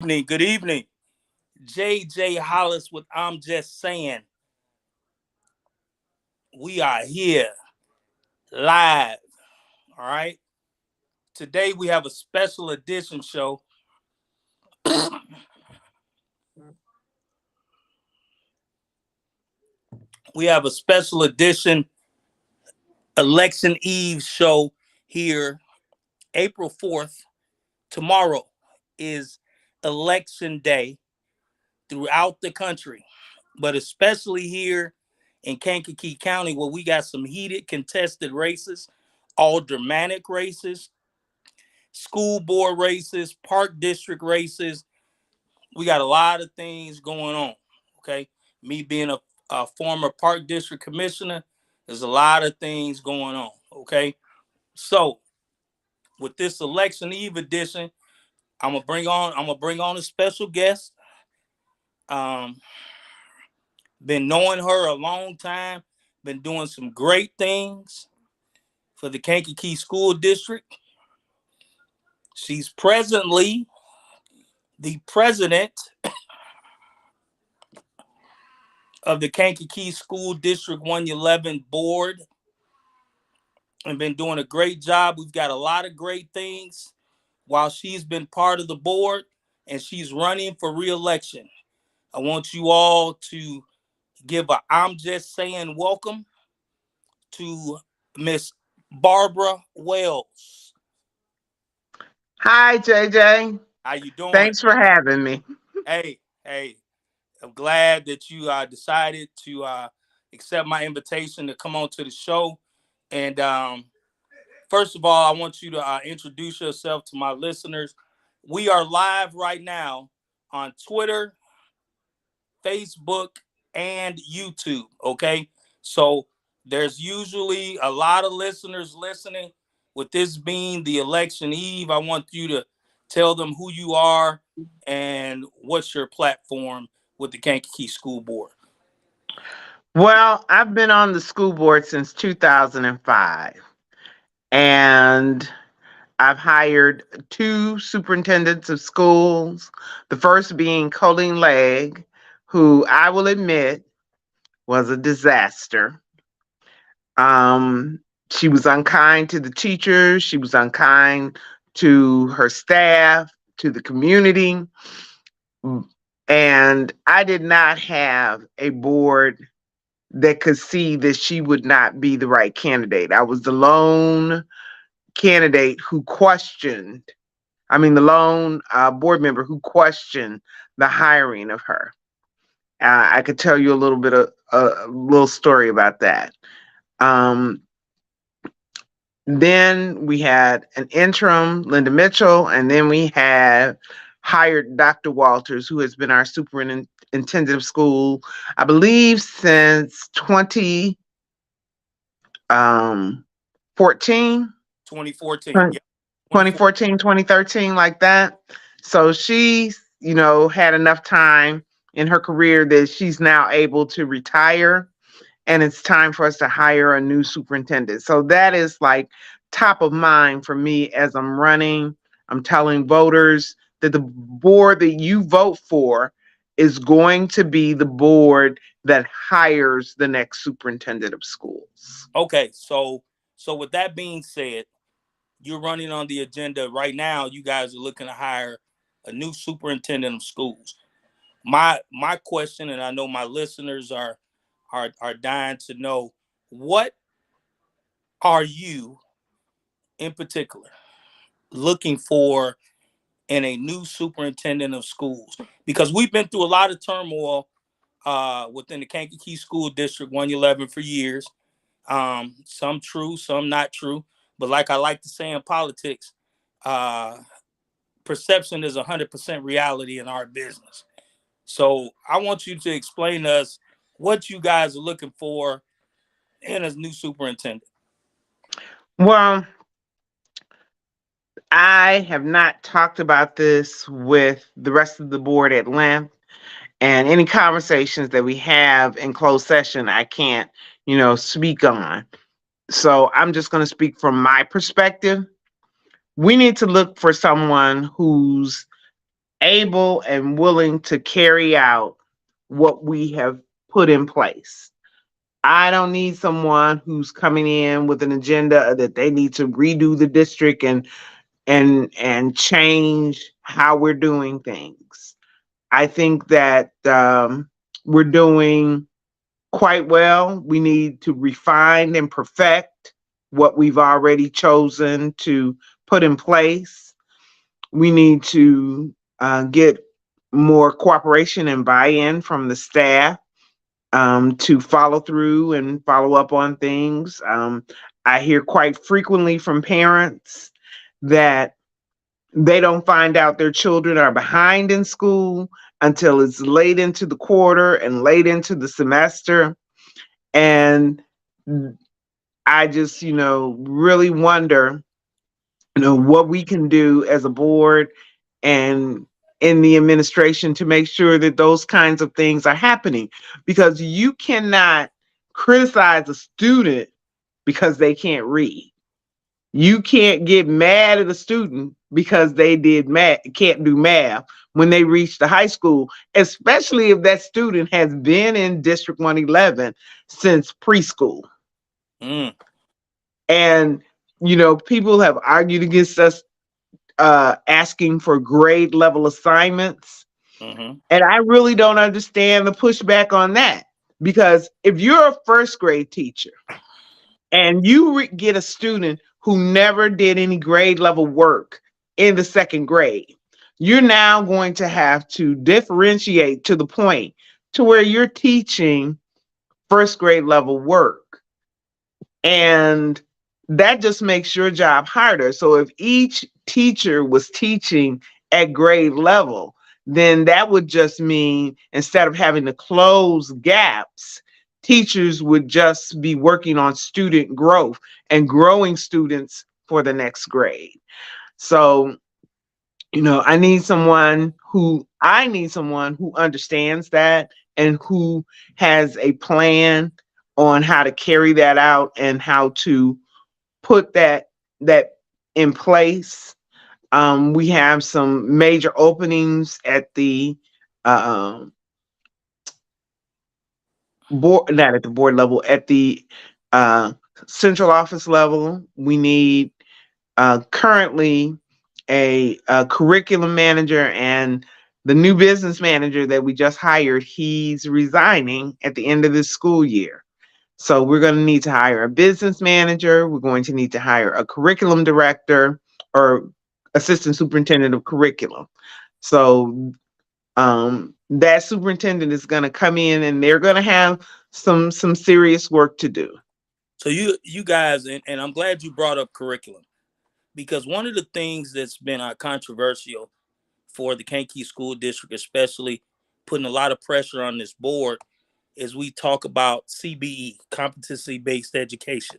Good evening. JJ Hollis with I'm Just Saying. We are here live. All right. Today we have a special edition show. We have a special edition election eve show here, April 4th. Tomorrow is election day throughout the country, but especially here in Kankakee County, where we got some heated, contested races, all dramatic races, school board races, park district races. We got a lot of things going on. Okay. Me being a former park district commissioner, there's a lot of things going on. Okay. So with this election eve edition, I'm gonna bring on a special guest. Um, been knowing her a long time, been doing some great things for the Kankakee School District. She's presently the president of the Kankakee School District 111 board and been doing a great job. We've got a lot of great things while she's been part of the board and she's running for re-election. I want you all to give a I'm Just Saying welcome to Miss Barbara Wells. Hi, JJ. How you doing? Thanks for having me. Hey, I'm glad that you decided to accept my invitation to come on to the show. And first of all, I want you to introduce yourself to my listeners. We are live right now on Twitter, Facebook, and YouTube. Okay. So there's usually a lot of listeners listening. With this being the election eve, I want you to tell them who you are and what's your platform with the Kankakee School Board. Well, I've been on the school board since 2005, and I've hired two superintendents of schools, the first being Colleen Legg, who I will admit was a disaster. Um, she was unkind to the teachers, she was unkind to her staff, to the community, and I did not have a board that could see that she would not be the right candidate. I was the lone candidate who questioned, the lone board member who questioned the hiring of her. I could tell you a little bit of a little story about that. Um, then we had an interim, Linda Mitchell, and then we had hired Dr. Walters, who has been our superintendent of school, I believe, since 2014, 2014. Yeah. 2014. 2014, 2013, like that. So she's, had enough time in her career that she's now able to retire, and it's time for us to hire a new superintendent. So that is like top of mind for me as I'm running. I'm telling voters that the board that you vote for is going to be the board that hires the next superintendent of schools. Okay. So with that being said, you're running on the agenda right now. You guys are looking to hire a new superintendent of schools. My question, and I know my listeners are dying to know, what are you in particular looking for in a new superintendent of schools? Because we've been through a lot of turmoil within the Kankakee School District 111 for years. Some true, some not true. But like I like to say in politics, uh, perception is 100% reality in our business. So I want you to explain to us what you guys are looking for in a new superintendent. Well, I have not talked about this with the rest of the board at length, and any conversations that we have in closed session, I can't, speak on. So I'm just going to speak from my perspective. We need to look for someone who's able and willing to carry out what we have put in place. I don't need someone who's coming in with an agenda that they need to redo the district and change how we're doing things. I think that we're doing quite well. We need to refine and perfect what we've already chosen to put in place. We need to get more cooperation and buy-in from the staff to follow through and follow up on things. I hear quite frequently from parents that they don't find out their children are behind in school until it's late into the quarter and late into the semester. And I just, really wonder, what we can do as a board and in the administration to make sure that those kinds of things are happening. Because you cannot criticize a student because they can't read. You can't get mad at a student because they did math, can't do math when they reach the high school, especially if that student has been in District 111 since preschool. Mm, And, people have argued against us asking for grade level assignments. mm-hmm. And I really don't understand the pushback on that. Because if you're a first grade teacher and you get a student who never did any grade level work in the second grade, you're now going to have to differentiate to the point to where you're teaching first grade level work. And that just makes your job harder. So if each teacher was teaching at grade level, then that would just mean instead of having to close gaps, teachers would just be working on student growth and growing students for the next grade. So, I need someone who understands that and who has a plan on how to carry that out and how to put that in place. We have some major openings at the um, board, not at the board level, at the uh, central office level. We need currently a curriculum manager, and the new business manager that we just hired, he's resigning at the end of this school year. So we're going to need to hire a business manager. We're going to need to hire a curriculum director or assistant superintendent of curriculum. So that superintendent is going to come in and they're going to have some serious work to do. So you guys, and I'm glad you brought up curriculum, because one of the things that's been controversial for the Kankakee School District, especially putting a lot of pressure on this board, is we talk about CBE, competency based education.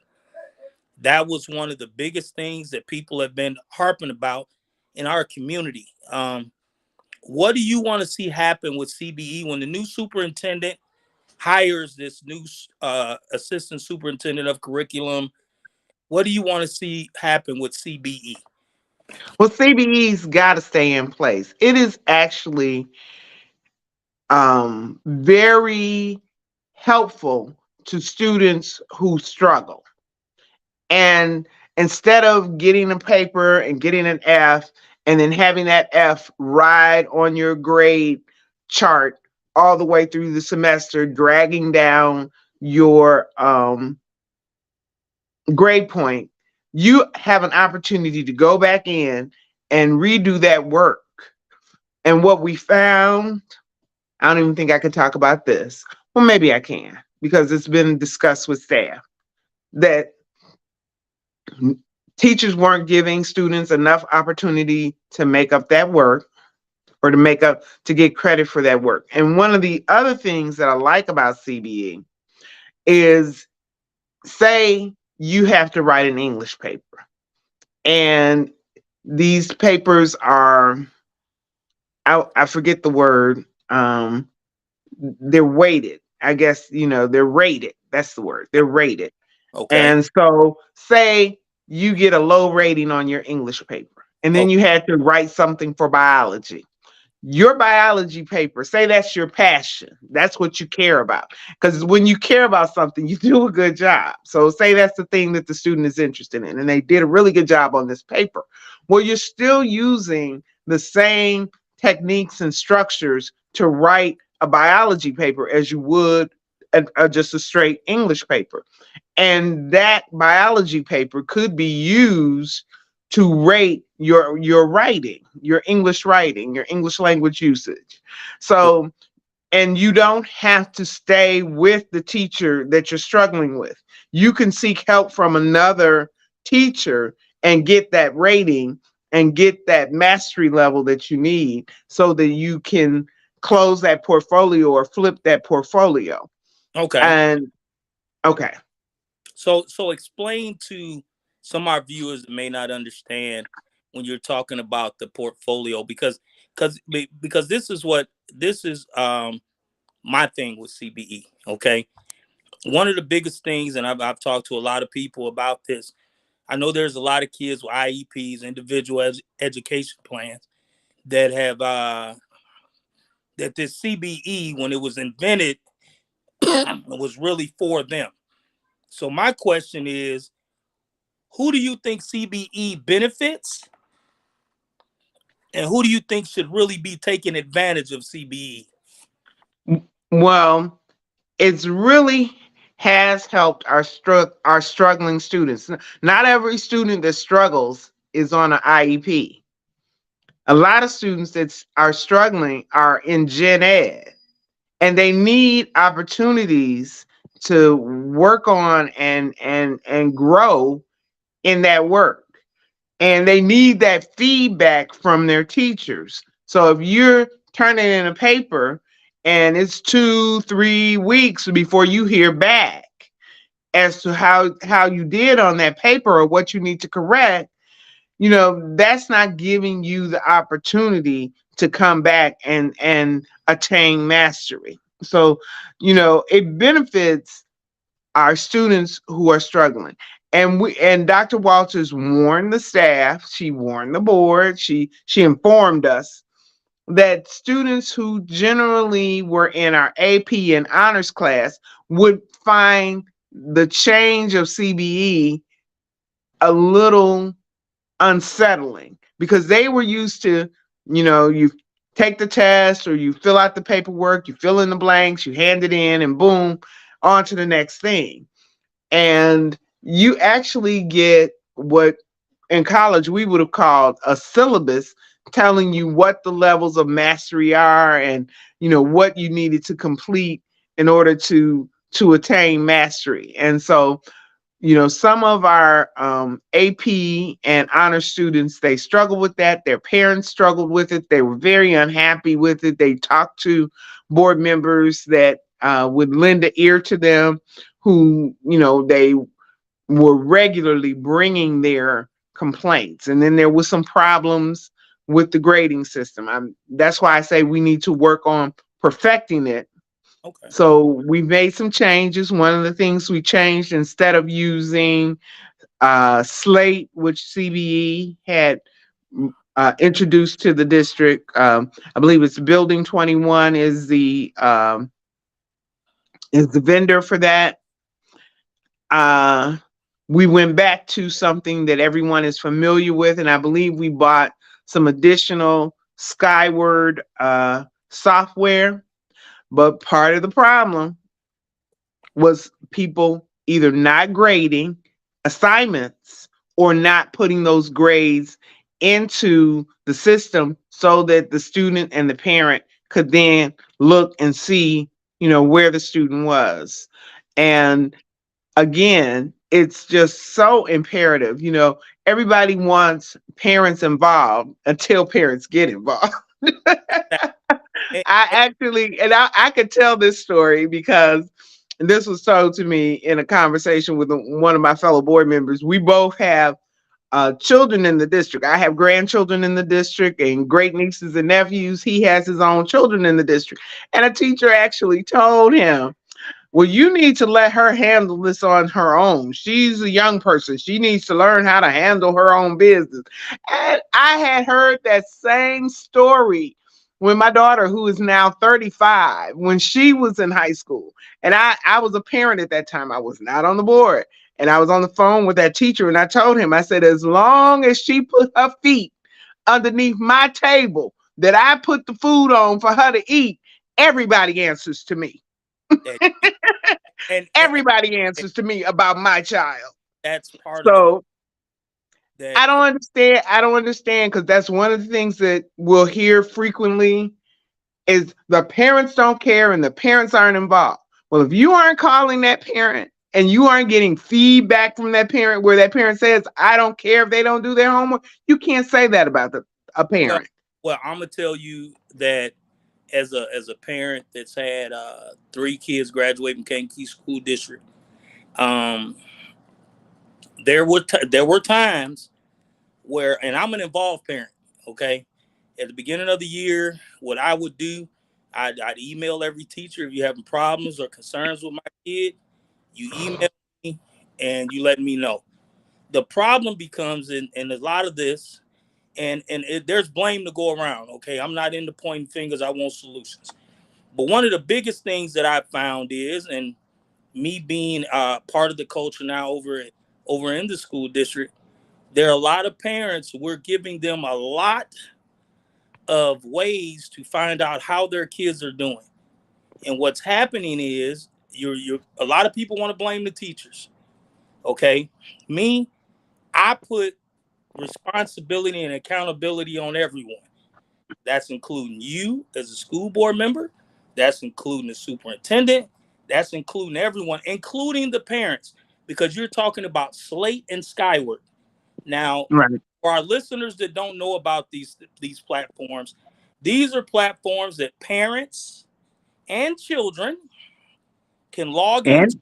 That was one of the biggest things that people have been harping about in our community. What do you want to see happen with CBE when the new superintendent hires this new assistant superintendent of curriculum? What do you want to see happen with CBE? Well, CBE's got to stay in place. It is actually very helpful to students who struggle. And instead of getting a paper and getting an F and then having that F ride on your grade chart all the way through the semester, dragging down your grade point, you have an opportunity to go back in and redo that work. And what we found, I don't even think I can talk about this. Well, maybe I can because it's been discussed with staff that teachers weren't giving students enough opportunity to make up that work or to get credit for that work. And one of the other things that I like about CBE is, say you have to write an English paper, and these papers are, I forget the word, they're weighted. I guess, they're rated. That's the word. They're rated. Okay. And so say you get a low rating on your English paper, and then Oh, you had to write something for biology. your biology paper, say that's your passion. That's what you care about. Because when you care about something, you do a good job. So say that's the thing that the student is interested in, and they did a really good job on this paper. Well, you're still using the same techniques and structures to write a biology paper as you would just a straight English paper. And that biology paper could be used to rate your writing, your English language usage. So, and you don't have to stay with the teacher that you're struggling with. You can seek help from another teacher and get that rating and get that mastery level that you need so that you can close that portfolio or flip that portfolio. Okay. And okay. So explain to some of our viewers that may not understand when you're talking about the portfolio, because this is my thing with CBE. Okay, one of the biggest things, and I've talked to a lot of people about this. I know there's a lot of kids with IEPs, individual education plans, that have that this CBE, when it was invented, was really for them. So my question is, who do you think CBE benefits, and who do you think should really be taking advantage of CBE? Well, it's really has helped our struggling students. Not every student that struggles is on an IEP. A lot of students that are struggling are in gen ed, and they need opportunities to work on and grow in that work. And they need that feedback from their teachers. So if you're turning in a paper and it's 2-3 weeks before you hear back as to how you did on that paper or what you need to correct, that's not giving you the opportunity to come back and attain mastery. So it benefits our students who are struggling. And Dr. Walters warned the staff, she warned the board, she informed us that students who generally were in our AP and honors class would find the change of CBE a little unsettling because they were used to, you take the test or you fill out the paperwork, you fill in the blanks, you hand it in, and boom, on to the next thing. And you actually get what in college we would have called a syllabus telling you what the levels of mastery are and what you needed to complete in order to attain mastery. And so some of our AP and honor students, they struggle with that. Their parents struggled with it. They were very unhappy with it. They talked to board members that would lend an ear to them, who they were regularly bringing their complaints. And then there was some problems with the grading system. That's why I say we need to work on perfecting it. Okay. So we made some changes. One of the things we changed, instead of using Slate, which CBE had introduced to the district, I believe it's Building 21 is the vendor for that. We went back to something that everyone is familiar with, and I believe we bought some additional Skyward software. But part of the problem was people either not grading assignments or not putting those grades into the system so that the student and the parent could then look and see, where the student was. And again, it's just so imperative. Everybody wants parents involved until parents get involved. Eh, I eh, actually, and I could tell this story because this was told to me in a conversation with one of my fellow board members. We both have children in the district. I have grandchildren in the district and great nieces and nephews. He has his own children in the district. And a teacher actually told him, well, you need to let her handle this on her own. She's a young person. She needs to learn how to handle her own business. And I had heard that same story when my daughter, who is now 35, when she was in high school, and I was a parent at that time, I was not on the board. And I was on the phone with that teacher, and I told him, I said, as long as she put her feet underneath my table that I put the food on for her to eat, everybody answers to me. that you, and Everybody answers to me about my child. that's part of it. So That I don't understand. I don't understand because that's one of the things that we'll hear frequently is the parents don't care and the parents aren't involved. Well, if you aren't calling that parent and you aren't getting feedback from that parent where that parent says, I don't care if they don't do their homework, you can't say that about a well, parent. I'm gonna tell you that as a parent that's had three kids graduate from Kankakee School District, um, there were times where, and I'm an involved parent. Okay, at the beginning of the year, what I would do, I'd email every teacher if you having problems or concerns with my kid. You email me and you let me know. The problem becomes in a lot of this, there's blame to go around. Okay, I'm not into pointing fingers. I want solutions. But one of the biggest things that I found is, and me being part of the culture now over in the school district, there are a lot of parents. We're giving them a lot of ways to find out how their kids are doing. And what's happening is you're a lot of people want to blame the teachers. Okay, me, I put responsibility and accountability on everyone. That's including you as a school board member. That's including the superintendent. That's including everyone, including the parents, because you're talking about Slate and Skyward. Now, Right. for our listeners that don't know about these platforms, these are platforms that parents and children can log into And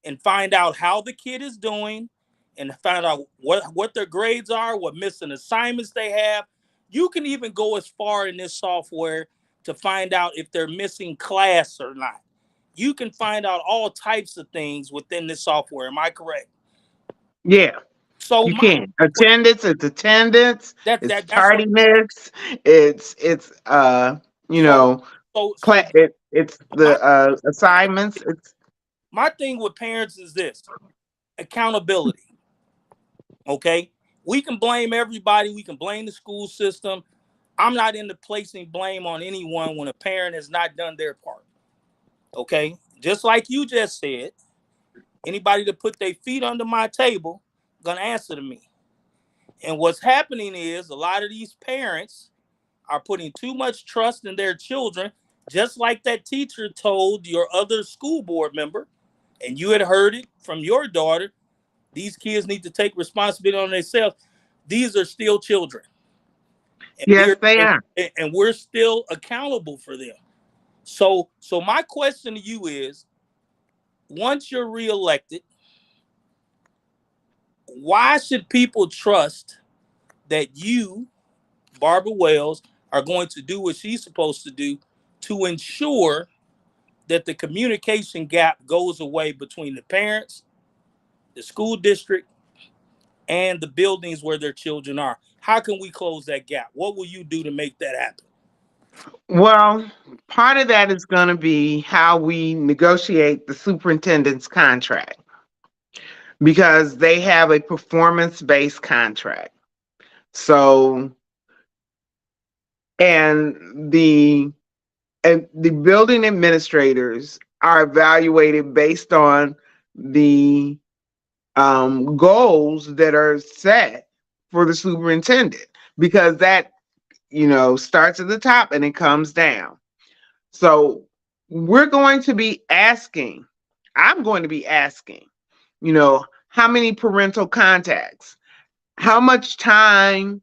and find out how the kid is doing and find out what their grades are, what missing assignments they have. You can even go as far in this software to find out if they're missing class or not. You can find out all types of things within this software. Am I correct? yeah, So you my can. Attendance, it's attendance, it's that's what tardiness, it's you so know, so it's my the assignments. It's my thing with parents is this: accountability. Okay, we can blame everybody. We can blame the school system. I'm not into placing blame on anyone when a parent has not done their part. Okay, just like you just said, anybody that put their feet under my table gonna answer to me. And what's happening is a lot of these parents are putting too much trust in their children, just like that teacher told your other school board member, and you had heard it from your daughter. These kids need to take responsibility on themselves. These are still children, and yes, they are. we're still accountable for them. So my question to you is: once you're reelected, why should people trust that you, Barbara Wells, are going to do what she's supposed to do to ensure that the communication gap goes away between the parents, the school district, and the buildings where their children are? How can we close that gap? What will you do to make that happen? Well, part of that is going to be how we negotiate the superintendent's contract because they have a performance-based contract. So, and the building administrators are evaluated based on the goals that are set for the superintendent because that starts at the top and it comes down. So we're going to be asking, I'm going to be asking, how many parental contacts, how much time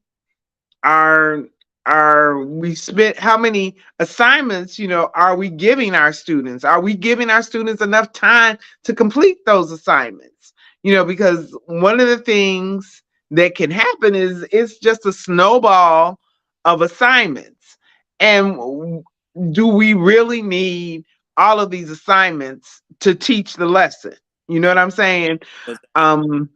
are are we spent, how many assignments, are we giving our students? Are we giving our students enough time to complete those assignments? Because one of the things that can happen is it's just a snowball of assignments. And do we really need all of these assignments to teach the lesson? You know what I'm saying? Um,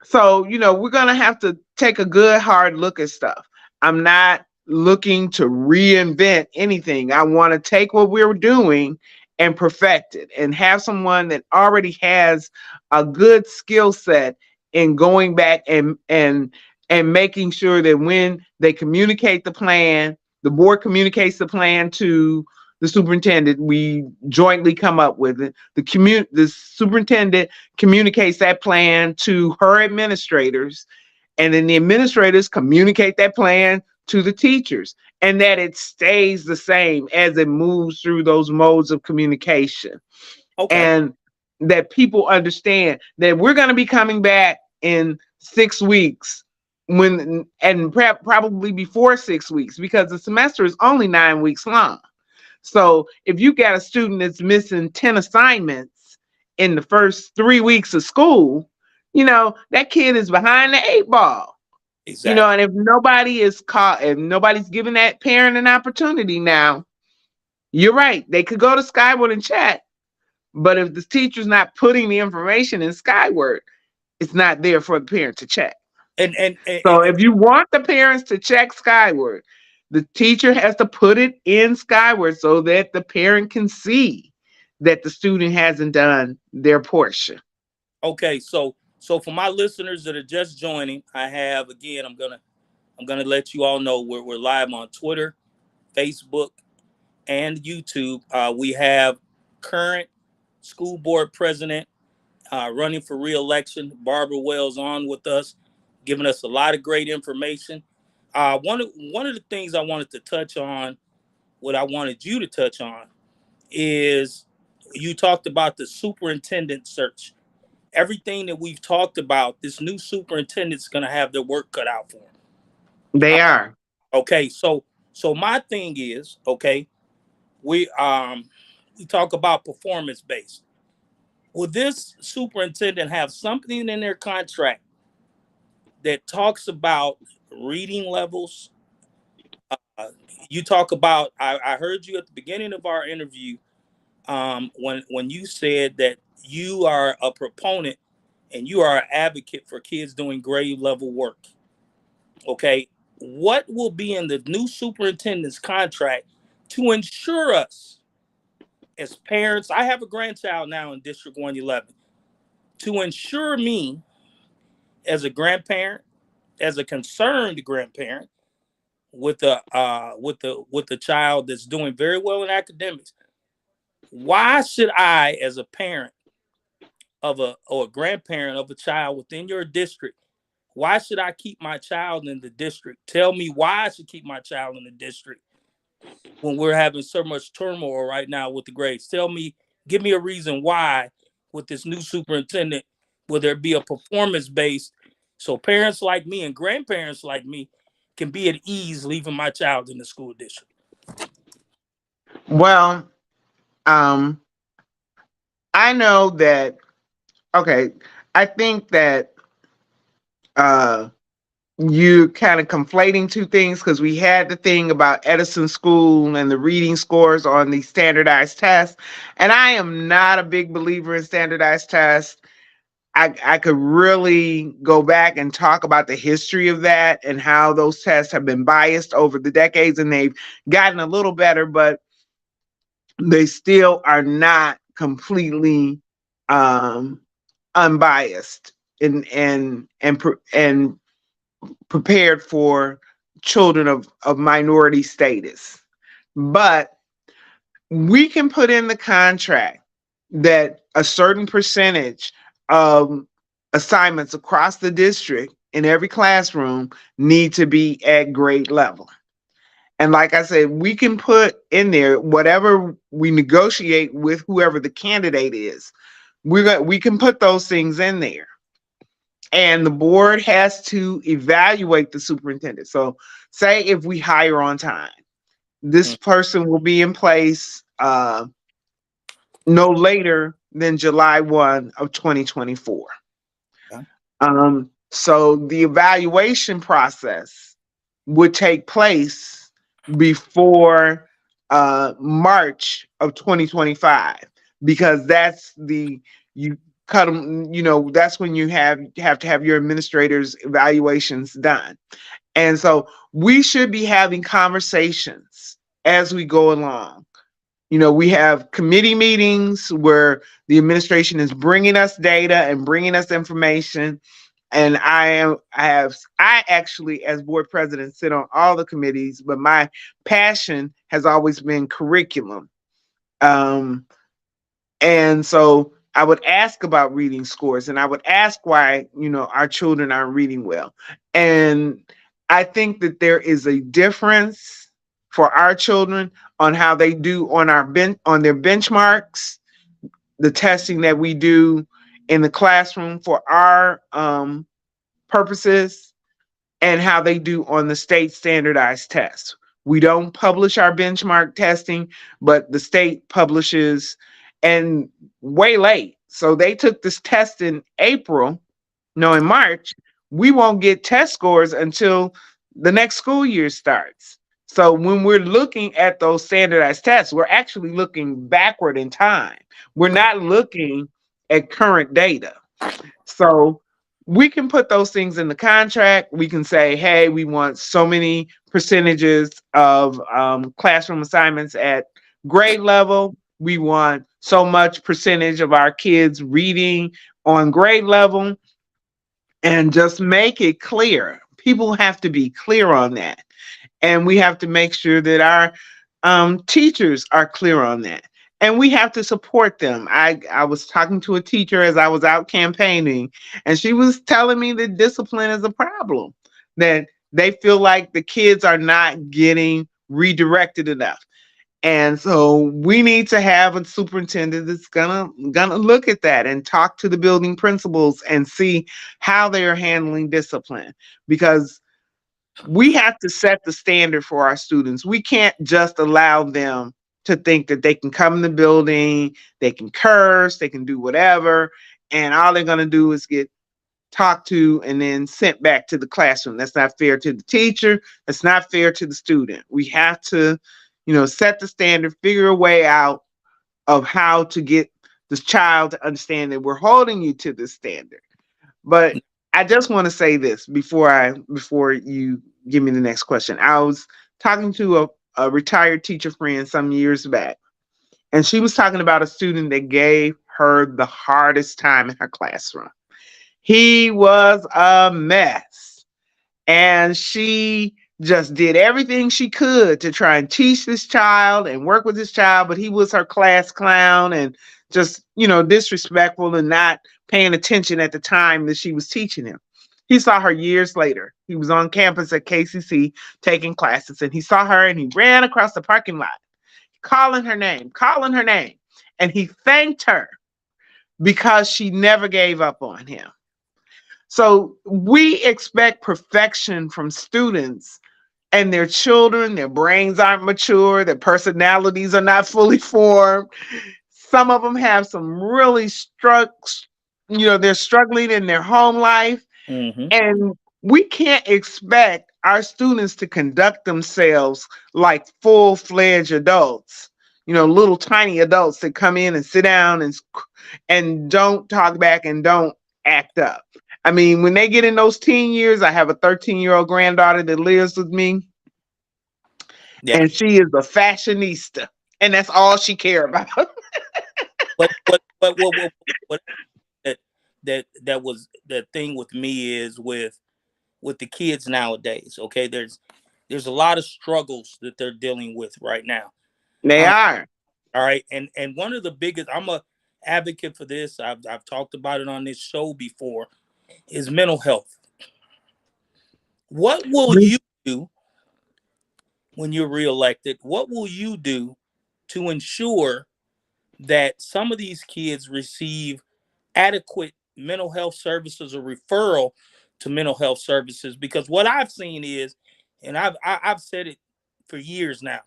so, we're going to have to take a good hard look at stuff. I'm not looking to reinvent anything. I want to take what we're doing and perfect it and have someone that already has a good skill set in going back and making sure that when they communicate the plan, the board communicates the plan to the superintendent, we jointly come up with it. The superintendent communicates that plan to her administrators, and then the administrators communicate that plan to the teachers, and that it stays the same as it moves through those modes of communication, Okay. and that people understand that we're going to be coming back in 6 weeks, when and probably before 6 weeks, because the semester is only 9 weeks long. So if you got a student that's missing 10 assignments in the first 3 weeks of school, that kid is behind the eight ball. Exactly. And if nobody is caught, if nobody's giving that parent an opportunity now, you're right. They could go to Skyward and chat, but if the teacher's not putting the information in Skyward, it's not there for the parent to check. So And if you want the parents to check Skyward, the teacher has to put it in Skyward so that the parent can see that the student hasn't done their portion. okay, so for my listeners that are just joining, I have again. I'm gonna let you all know we're live on Twitter, Facebook, and YouTube. We have current school board president running for re-election, Barbara Wells, on with us, giving us a lot of great information. One of the things I wanted to touch on, what I wanted you to touch on, is you talked about the superintendent search. Everything that we've talked about, this new superintendent's going to have their work cut out for them. They are. Okay, so my thing is, okay, we we talk about performance based. Will this superintendent have something in their contract that talks about reading levels? Uh, you talk about. I heard you at the beginning of our interview when you said that you are a proponent and you are an advocate for kids doing grade level work. Okay, what will be in the new superintendent's contract to ensure us as parents? I have a grandchild now in District 111. To ensure me as a grandparent, as a concerned grandparent with the child that's doing very well in academics, why should I, as a parent of a or a grandparent of a child within your district, why should I keep my child in the district? Tell me why I should keep my child in the district when we're having so much turmoil right now with the grades. Tell me, give me a reason why with this new superintendent will there be a performance based so parents like me and grandparents like me can be at ease leaving my child in the school district. Well, um, I know that, okay, I think that uh, you kind of conflating two things, because we had the thing about Edison School and the reading scores on the standardized tests. And I am not a big believer in standardized tests. I could really go back and talk about the history of that and how those tests have been biased over the decades, and they've gotten a little better, but they still are not completely um, unbiased and prepared for children of minority status. But we can put in the contract that a certain percentage of assignments across the district in every classroom need to be at grade level. And like I said, we can put in there whatever we negotiate with whoever the candidate is. We can put those things in there. And the board has to evaluate the superintendent. So say if we hire on time, this Mm. person will be in place no later than July 1 of 2024. Yeah. So the evaluation process would take place before March of 2025, because that's the you cut them. That's when you have to have your administrators evaluations done. And so we should be having conversations as we go along. We have committee meetings where the administration is bringing us data and bringing us information. And I actually, as board president, sit on all the committees, but my passion has always been curriculum. Um, and so I would ask about reading scores, and I would ask why, our children aren't reading well. And I think that there is a difference for our children on how they do on their benchmarks, the testing that we do in the classroom for our purposes, and how they do on the state standardized tests. We don't publish our benchmark testing, but the state publishes, and way late. So they took this test in April, no, in March. We won't get test scores until the next school year starts. So when we're looking at those standardized tests, we're actually looking backward in time. We're not looking at current data. So we can put those things in the contract. We can say, hey, we want so many percentages of classroom assignments at grade level. We want so much percentage of our kids reading on grade level, and just make it clear. People have to be clear on that. And we have to make sure that our teachers are clear on that. And we have to support them. I was talking to a teacher as I was out campaigning, and she was telling me that discipline is a problem, that they feel like the kids are not getting redirected enough. And so we need to have a superintendent that's gonna look at that and talk to the building principals and see how they are handling discipline, because we have to set the standard for our students. We can't just allow them to think that they can come in the building, they can curse, they can do whatever, and all they're going to do is get talked to and then sent back to the classroom. That's not fair to the teacher. That's not fair to the student. We have to, set the standard, figure a way out of how to get this child to understand that we're holding you to this standard. But I just want to say this before you give me the next question. I was talking to a retired teacher friend some years back, and she was talking about a student that gave her the hardest time in her classroom. He was a mess, and she just did everything she could to try and teach this child and work with this child, but he was her class clown and just, disrespectful and not paying attention at the time that she was teaching him. He saw her years later. He was on campus at KCC taking classes, and he saw her and he ran across the parking lot calling her name. And he thanked her because she never gave up on him. So we expect perfection from students, and their children, their brains aren't mature, their personalities are not fully formed. Some of them have some really they're struggling in their home life. Mm-hmm. And we can't expect our students to conduct themselves like full-fledged adults, little tiny adults that come in and sit down and don't talk back and don't act up. I mean, when they get in those teen years, I have a 13-year-old granddaughter that lives with me, Yeah. and she is a fashionista, and that's all she cares about. But that was the thing with me is with the kids nowadays. Okay, there's a lot of struggles that they're dealing with right now. They Um, are. all right, and one of the biggest, I'm a advocate for this. I've talked about it on this show before. Is mental health. What will you do when you're reelected? What will you do to ensure that some of these kids receive adequate mental health services or referral to mental health services? Because what I've seen is, and I've said it for years now,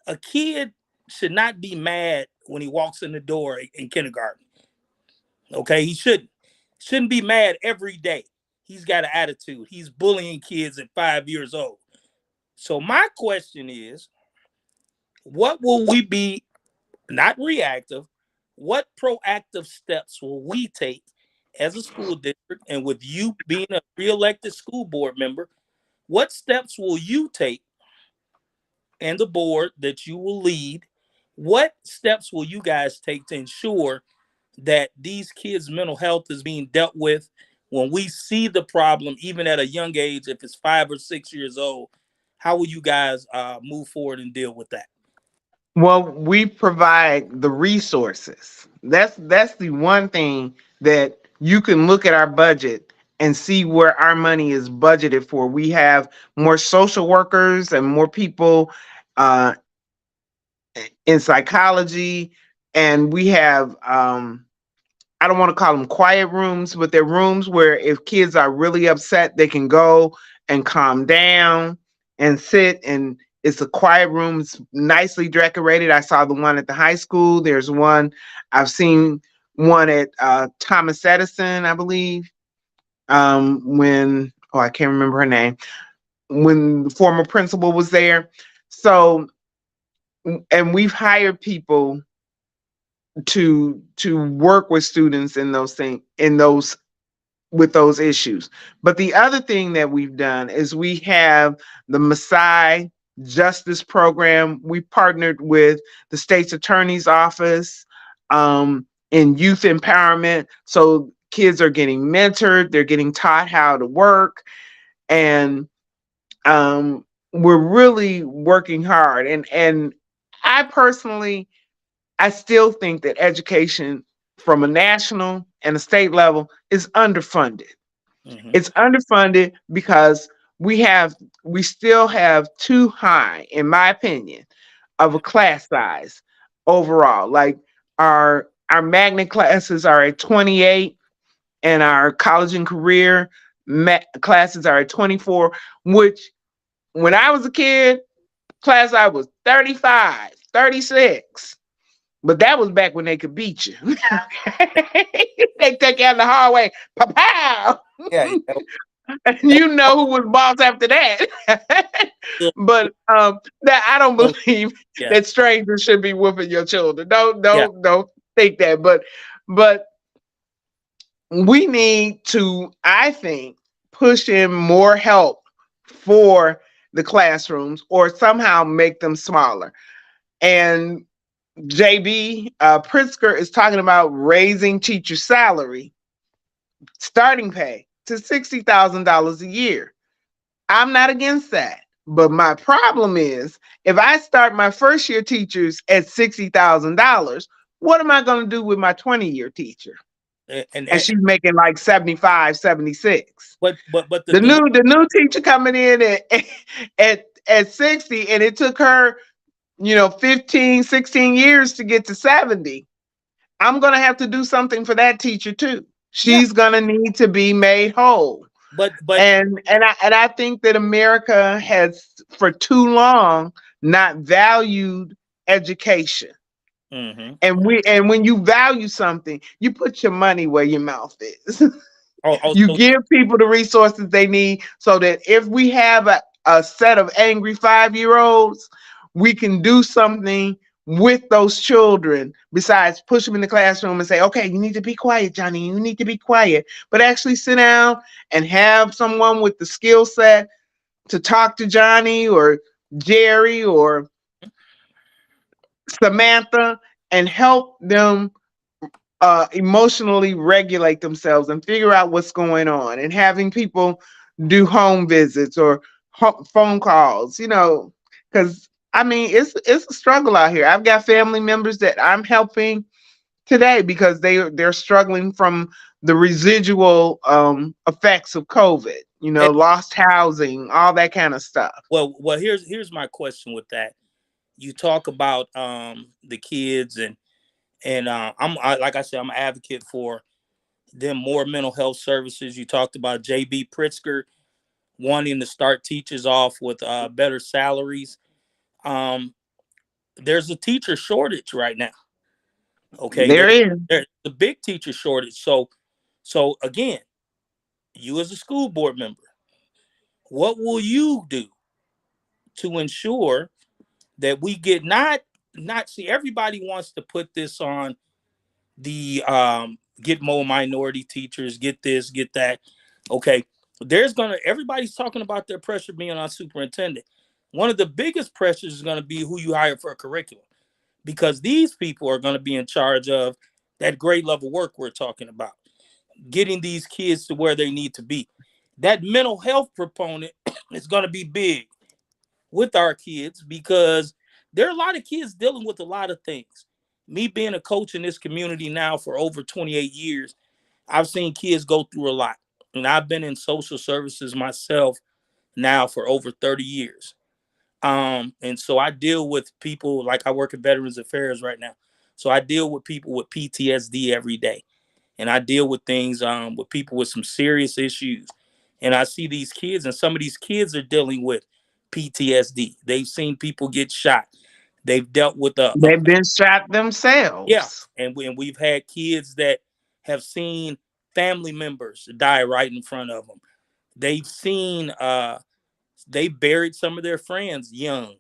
a kid should not be mad when he walks in the door in kindergarten. Okay, he shouldn't be mad every day. He's got an attitude. He's bullying kids at 5 years old. So my question is, what will we be, not reactive, what proactive steps will we take as a school district, and with you being a reelected school board member, What steps will you take, and the board that you will lead, what steps will you guys take to ensure that these kids' mental health is being dealt with when we see the problem, even at a young age, if it's 5 or 6 years old? How will you guys move forward and deal with that? Well, we provide the resources. That's the one thing that you can look at our budget and see where our money is budgeted for. We have more social workers and more people uh, in psychology, and we have I don't want to call them quiet rooms, but they're rooms where if kids are really upset, they can go and calm down and sit. And it's a quiet room. It's nicely decorated. I saw the one at the high school. There's one, I've seen one at Thomas Edison, I believe. When, oh, I can't remember her name, when the former principal was there. So, and we've hired people to work with students in those things, in those, with those issues. But the other thing that we've done is we have the Maasai Justice Program. We partnered with the state's attorney's office in youth empowerment. So kids are getting mentored, they're getting taught how to work, and we're really working hard. And I personally, I still think that education from a national and a state level is underfunded. Hmm. It's underfunded because we have we still have too high, in my opinion, of a class size overall. Like our magnet classes are at 28 and our college and career classes are at 24, which when I was a kid, class I was 35, 36. But that was back when they could beat you. They take you out the hallway, pow, Yeah, yeah. and you know who was boss after that. So, But that I don't so, believe yeah, that strangers should be whooping your children. Don't yeah. don't think that. But we need to, I think, push in more help for the classrooms or somehow make them smaller. And JB Pritzker is talking about raising teacher salary, starting pay to $60,000 a year. I'm not against that. But my problem is if I start my first year teachers at $60,000, what am I going to do with my 20-year teacher? And And she's making like 75, 76. but The the new teacher coming in at 60, and it took her, 15, 16 years to get to 70. I'm going to have to do something for that teacher too. yeah, She's going to need to be made whole. but And I think that America has for too long not valued education. hmm. And when you value something, you put your money where your mouth is. Oh, You so give people the resources they need so that if we have a set of angry 5-year-olds, we can do something with those children besides push them in the classroom and say, okay, you need to be quiet, Johnny, you need to be quiet. But actually sit down and have someone with the skill set to talk to Johnny or Jerry or Samantha and help them emotionally regulate themselves and figure out what's going on, and having people do home visits or phone calls, because I mean it's a struggle out here. I've got family members that I'm helping today because they're struggling from the residual effects of COVID, eh, lost housing, all that kind of stuff. well, here's my question with that. You talk about the kids and like I said, I'm an advocate for them more mental health services. You talked about JB Pritzker wanting to start teachers off with better salaries. Um, there's a teacher shortage right now. Okay, There is. there's a big teacher shortage. So again, you as a school board member, what will you do to ensure that we get not see everybody wants to put this on the get more minority teachers, get this, get that. Okay. Everybody's talking about their pressure being on superintendent. One of the biggest pressures is going to be who you hire for a curriculum, because these people are going to be in charge of that grade level work we're talking about, getting these kids to where they need to be. That mental health proponent is going to be big with our kids, because there are a lot of kids dealing with a lot of things. Me being a coach in this community now for over 28 years, I've seen kids go through a lot. And I've been in social services myself now for over 30 years. And so I deal with people, like I work in Veterans Affairs right now. So I deal with people with PTSD every day. And I deal with things with people with some serious issues. And I see these kids, and some of these kids are dealing with PTSD. They've seen people get shot. They've dealt with They've been shot yeah, themselves. and we've had kids that have seen family members die right in front of them. They've seen they buried some of their friends young.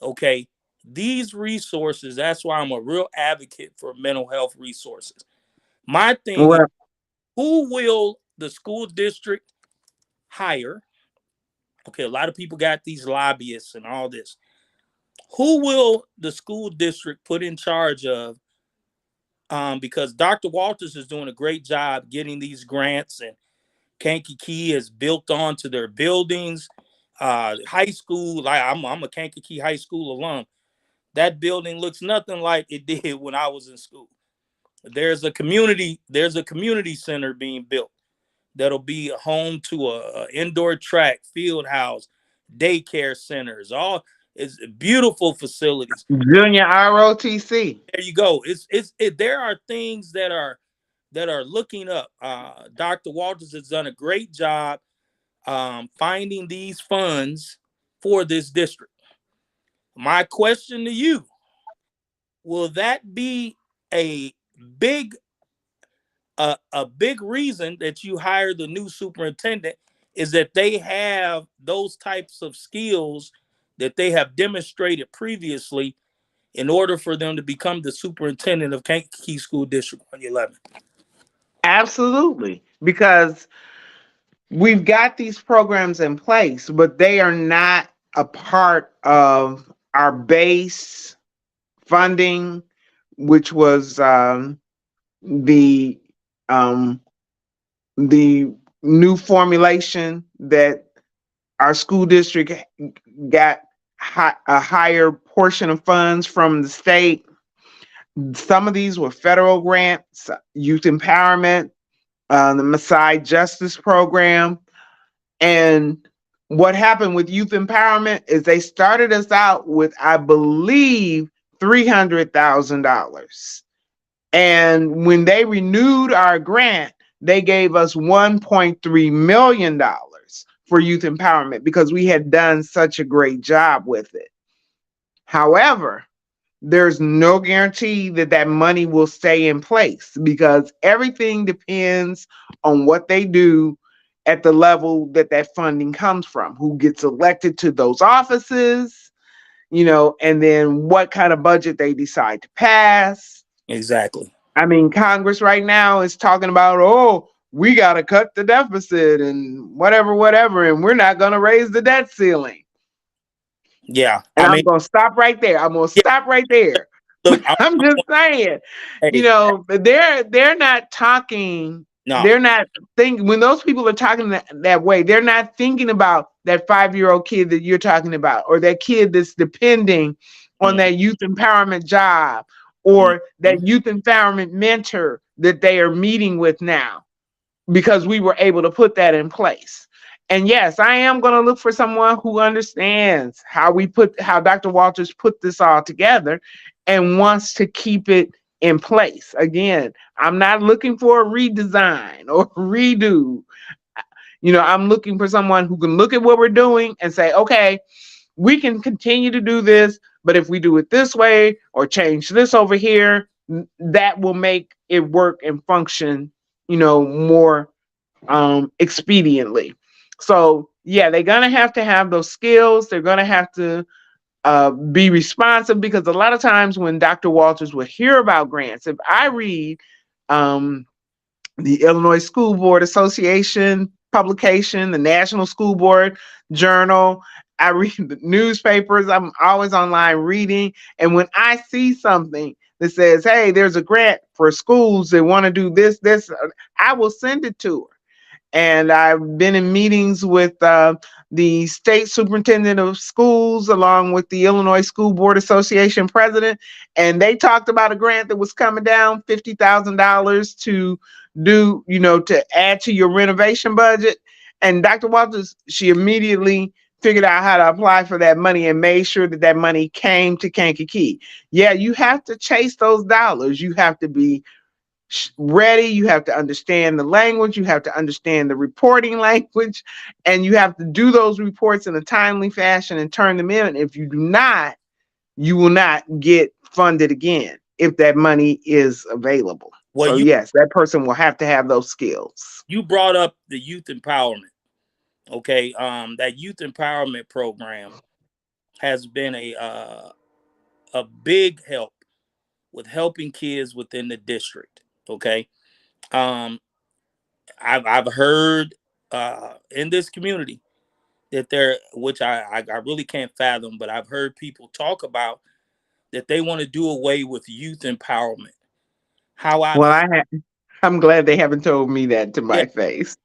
Okay, these resources. That's why I'm a real advocate for mental health resources. My thing is, Well, who will the school district hire? Okay, a lot of people got these lobbyists and all this. Who will the school district put in charge of? Because Dr. Walters is doing a great job getting these grants, and Kankakee is built onto their buildings. High school, like I'm a Kankakee High School alum. That building looks nothing like it did when I was in school. There's a community center being built that'll be home to a indoor track, field house, daycare centers, all is beautiful facilities. Junior ROTC. There you go. There are things that are looking up. Dr. Walters has done a great job finding these funds for this district. My question to you: will that be a big a big reason that you hire the new superintendent? Is that they have those types of skills that they have demonstrated previously in order for them to become the superintendent of Kankakee School District 111? Absolutely. Because we've got these programs in place, but they are not a part of our base funding, which was the um, the new formulation that our school district got a higher portion of funds from the state. Some of these were federal grants, youth empowerment, the Maasai Justice Program. And what happened with youth empowerment is they started us out with, I believe, $300,000. And when they renewed our grant, they gave us $1.3 million for youth empowerment because we had done such a great job with it. However, there's no guarantee that that money will stay in place because everything depends on what they do at the level that that funding comes from, who gets elected to those offices, and then what kind of budget they decide to pass. Exactly. I mean, Congress right now is talking about, oh, we got to cut the deficit and whatever, and we're not going to raise the debt ceiling. Yeah. And I I'm mean, going to stop right there. I'm going to yeah, stop right there. look, I'm just saying, hey, they're not talking. no. They're not thinking when those people are talking that way. They're not thinking about that 5-year-old kid that you're talking about, or that kid that's depending on Mm-hmm. that youth empowerment job, or that youth empowerment mentor that they are meeting with now, because we were able to put that in place. And yes, I am going to look for someone who understands how Dr. Walters put this all together and wants to keep it in place. Again, I'm not looking for a redesign or redo. I'm looking for someone who can look at what we're doing and say, okay, we can continue to do this, but if we do it this way or change this over here, that will make it work and function, more expediently. So yeah, they're gonna have to have those skills. They're gonna have to be responsive, because a lot of times when Dr. Walters would hear about grants, if I read the Illinois School Board Association publication, the National School Board Journal. I read the newspapers. I'm always online reading. And when I see something that says, hey, there's a grant for schools that want to do this, I will send it to her. And I've been in meetings with the state superintendent of schools, along with the Illinois School Board Association president, and they talked about a grant that was coming down, $50,000 to do, to add to your renovation budget. And Dr. Walters, she immediately figured out how to apply for that money and made sure that that money came to Kankakee. Yeah, you have to chase those dollars. You have to be ready. You have to understand the language. You have to understand the reporting language, and you have to do those reports in a timely fashion and turn them in. If you do not, you will not get funded again if that money is available. Well, So yes, that person will have to have those skills. you brought up the youth empowerment. Okay, that youth empowerment program has been a big help with helping kids within the district. Okay, um, I've heard in this community that there, which I really can't fathom, but I've heard people talk about that they want to do away with youth empowerment. How I've Well, I'm glad they haven't told me that to Yeah, my face.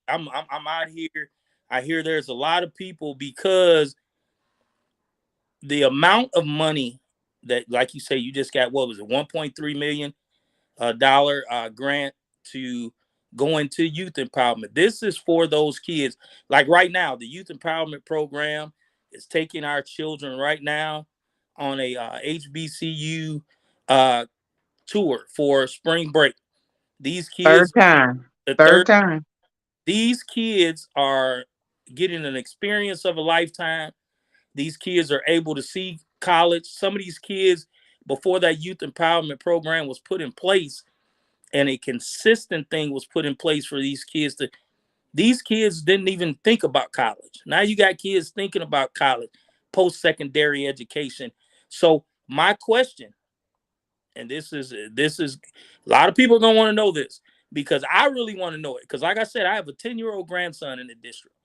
I'm out here. I hear there's a lot of people because the amount of money that, like you say, you just got, what was it, 1.3 million dollar grant to go into youth empowerment. This is for those kids. Like right now, the youth empowerment program is taking our children right now on a HBCU uh, tour for spring break. These Third kids, time. the Third third, time. these kids are getting an experience of a lifetime. These kids are able to see college. Some of these kids, before that youth empowerment program was put in place, and a consistent thing was put in place for these kids didn't even think about college. Now you got kids thinking about college, post-secondary education. So my question, and this is a lot of people are gonna want to know this because I really want to know it. Because like I said, I have a 10-year-old grandson in the district,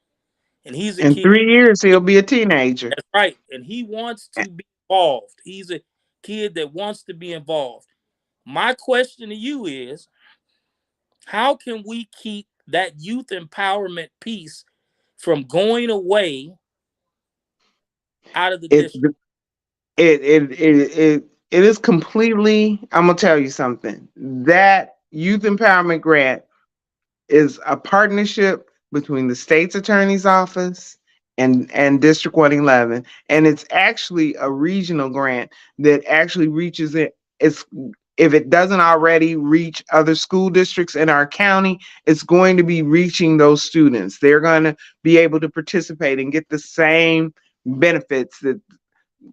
and he's a In kid. 3 years, he'll be a teenager. That's right. And he wants to be involved. He's a kid that wants to be involved. My question to you is, how can we keep that youth empowerment piece from going away out of the It district? it is completely. I'm gonna tell you something. That youth empowerment grant is a partnership between the state's attorney's office and District 111, and it's actually a regional grant that actually reaches it. It's if it doesn't already reach other school districts in our county, it's going to be reaching those students. They're going to be able to participate and get the same benefits that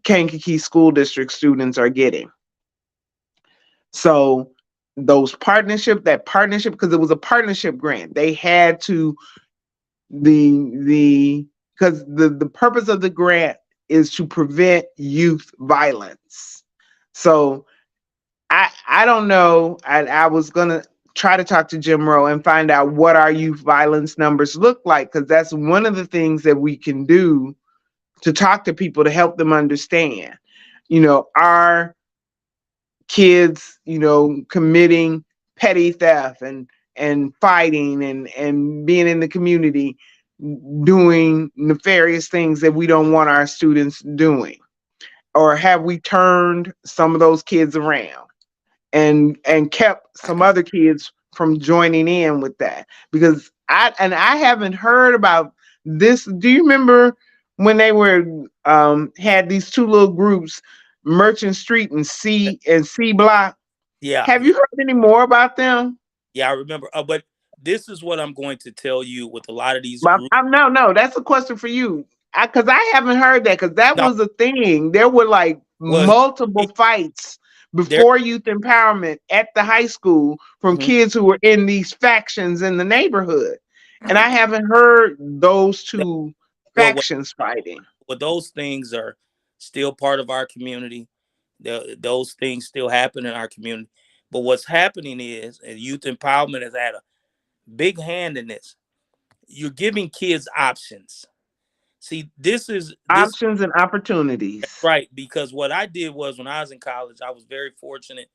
Kankakee School District students are getting. So that partnership, because it was a partnership grant, they had to the because the purpose of the grant is to prevent youth violence. So I don't know. I was gonna try to talk to Jim Rowe and find out what our youth violence numbers look like, because that's one of the things that we can do to talk to people to help them understand. Our kids, committing petty theft and fighting and being in the community doing nefarious things that we don't want our students doing? Or have we turned some of those kids around and kept some other kids from joining in with that? Because I haven't heard about this. Do you remember when they were had these two little groups, Merchant Street and C Block? Yeah, Have you heard any more about them? yeah, I remember. But this is what I'm going to tell you with a lot of these Well, groups. no, that's a question for you. Because I haven't heard that, because that No, was a thing. There were like well, multiple fights there. before youth empowerment at the high school from Mhm. kids who were in these factions in the neighborhood. And I haven't heard those two Well, factions fighting. those things are still part of our community. Those things still happen in our community. But what's happening is, and youth empowerment has had a big hand in this. you're giving kids options. See, this Options and opportunities. right, because what I did was when I was in college, I was very fortunate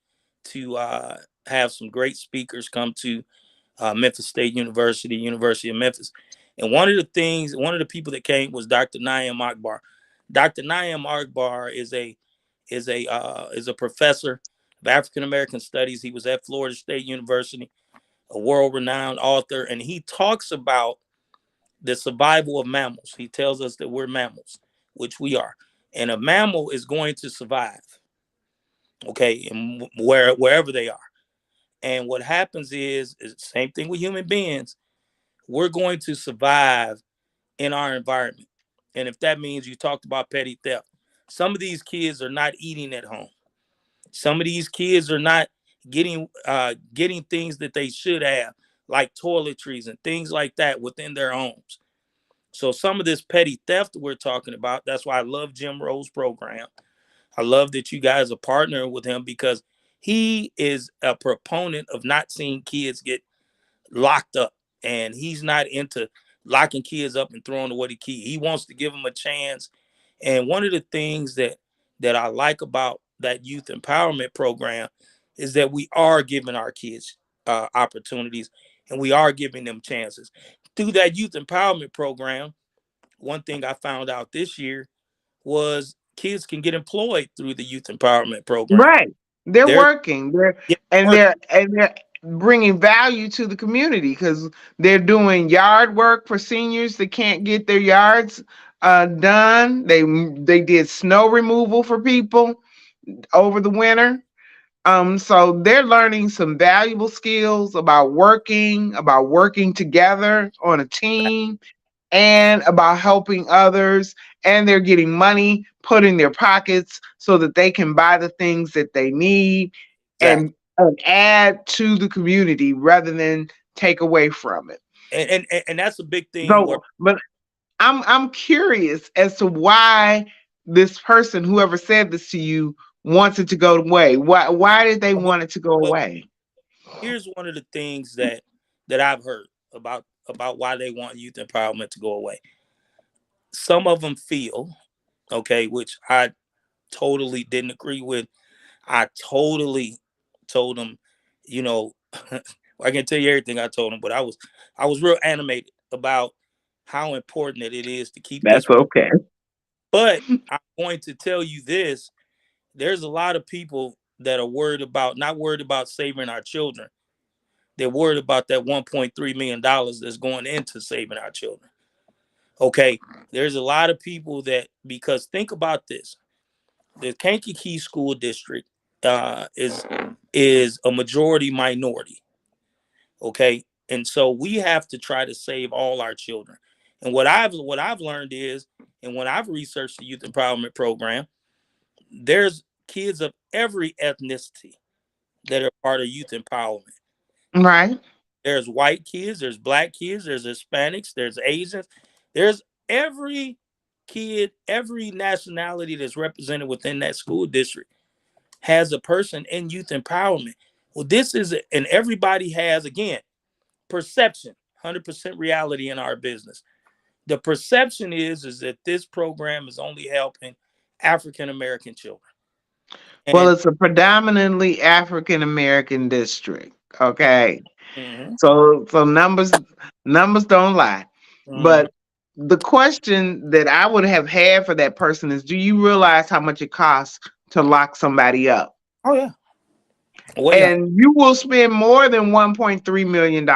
to have some great speakers come to Memphis State University, University of Memphis. And one of the people that came was Dr. Naim Akbar. Dr. Naim Akbar is a professor of African American studies. He was at Florida State University, a world-renowned author, and he talks about the survival of mammals. He tells us that we're mammals, which we are, and a mammal is going to survive, okay, and wherever they are. And what happens is the same thing with human beings. We're going to survive in our environment. And if that means you talked about petty theft, some of these kids are not eating at home. Some of these kids are not getting things that they should have, like toiletries and things like that within their homes. So some of this petty theft we're talking about, that's why I love Jim Rowe's program. I love that you guys are partnering with him because he is a proponent of not seeing kids get locked up, and he's not into locking kids up and throwing away the key. He wants to give them a chance. And one of the things that I like about that youth empowerment program is that we are giving our kids opportunities, and we are giving them chances through that youth empowerment program. One thing I found out this year was kids can get employed through the youth empowerment program. Right. They're They're working. They're getting and work. they're bringing value to the community because they're doing yard work for seniors that can't get their yards done. They did snow removal for people over the winter. So they're learning some valuable skills about working together on a team, and about helping others. And they're getting money put in their pockets so that they can buy the things that they need Exactly. and add to the community rather than take away from it. And that's a big thing where So, but I'm curious as to why this person, whoever said this to you, wants it to go away. Why did they well, want it to go well, away? here's one of the things that I've heard about why they want youth empowerment to go away. Some of them feel, okay, which I totally didn't agree with. I totally told them, you know, I can tell you everything I told them, but I was real animated about how important it is to keep this. That's okay. But I'm going to tell you this: there's a lot of people that are not worried about saving our children. They're worried about that $1.3 million that's going into saving our children. Okay, there's a lot of people that, because think about this: the Kankakee school district is a majority minority. Okay, and so we have to try to save all our children. And what I've learned is, and when I've researched the youth empowerment program, there's kids of every ethnicity that are part of youth empowerment. Right. There's white kids, there's black kids, there's Hispanics, there's Asians, there's every kid, every nationality that's represented within that school district has a person in youth empowerment. Well, and everybody has, again, perception, 100% reality in our business. The perception is that this program is only helping African American children. Well, And it's a predominantly African American district. Okay. mhm, So numbers don't lie. mhm. But the question that I would have had for that person is, do you realize how much it costs to lock somebody up? Oh yeah, way up. And you will spend more than $1.3 million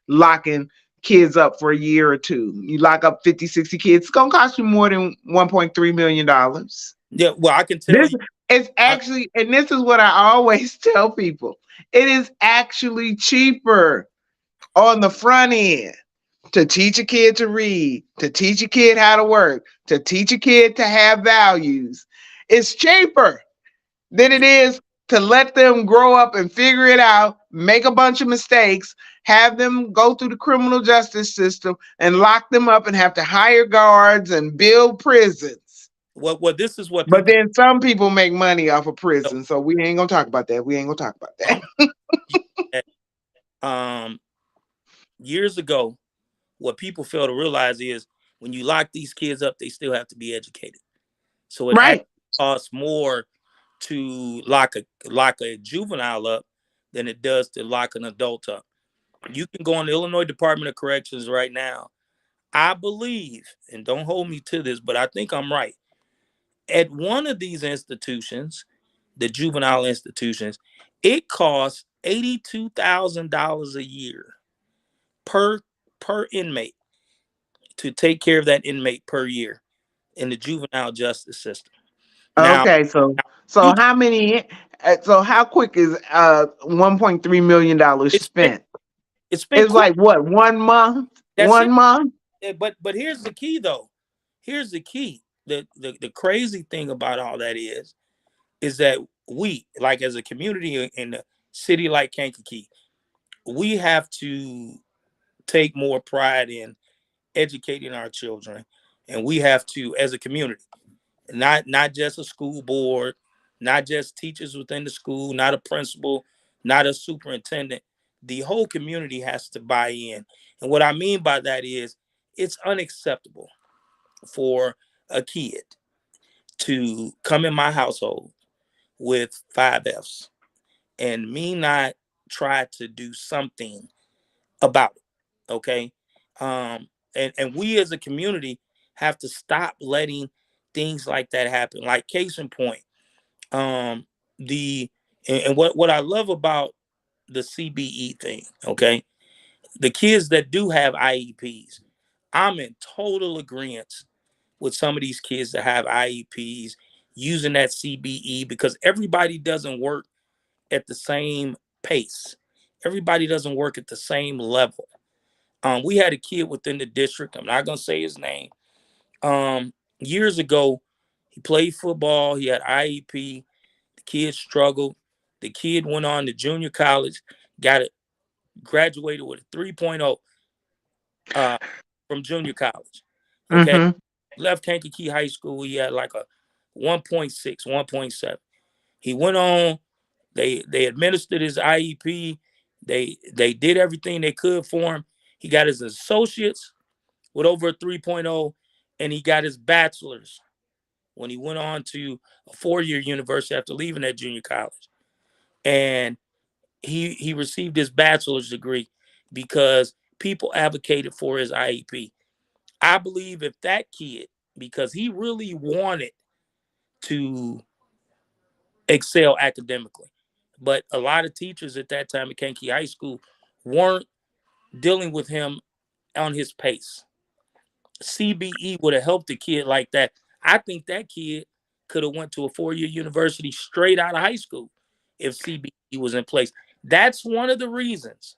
locking kids up for a year or two. You lock up 50, 60 kids, it's gonna cost you more than $1.3 million. Yeah, well, I can tell This you, is I, actually, and this is what I always tell people, it is actually cheaper on the front end to teach a kid to read, to teach a kid how to work, to teach a kid to have values. It's cheaper than it is to let them grow up and figure it out, make a bunch of mistakes, have them go through the criminal justice system and lock them up and have to hire guards and build prisons. well, this is what But people then some people make money off of don't. prison. So we ain't gonna talk about that. We ain't gonna talk about that. I'm, years ago, What people fail to realize is when you lock these kids up, they still have to be educated. So it actually Right. costs more to lock a juvenile up than it does to lock an adult up. You can go on the Illinois Department of Corrections right now. I believe, and don't hold me to this, but I think I'm right. At one of these institutions, the juvenile institutions, it costs $82,000 a year per per inmate to take care of that inmate per year in the juvenile justice system. Now, Okay, so you how many so how quick is $1.3 million it's spent spent? it's spent It's quick. like what, 1 month? That's it. 1 month? But here's the key though. Here's the key. The crazy thing about all that is that we, like as a community in a city like Kankakee, we have to take more pride in educating our children, and we have to, as a community, not just a school board, not just teachers within the school, not a principal, not a superintendent. The whole community has to buy in. And what I mean by that is it's unacceptable for a kid to come in my household with 5 Fs and me not try to do something about it. Okay. And we as a community have to stop letting things like that happen. Like case in point, um, the and what I love about the CBE thing, okay, the kids that do have IEPs, I'm in total agreement with some of these kids that have IEPs using that CBE because everybody doesn't work at the same pace. Everybody doesn't work at the same level. We had a kid within the district. I'm not gonna say his name. Years ago, he played football. He had IEP. The kid struggled. The kid went on to junior college, got it, graduated with a 3.0 uh, from junior college. Okay, Mm-hmm. left Kankakee High School. He had like a 1.6, 1.7. He went on. They administered his IEP. They did everything they could for him. He got his associates with over a 3.0, and he got his bachelor's when he went on to a 4-year university after leaving that junior college. And he received his bachelor's degree because people advocated for his IEP. I believe if that kid, because he really wanted to excel academically, but a lot of teachers at that time at Kankakee High School weren't dealing with him on his pace. CBE would have helped a kid like that. I think that kid could have went to a 4-year university straight out of high school if CBE was in place. That's one of the reasons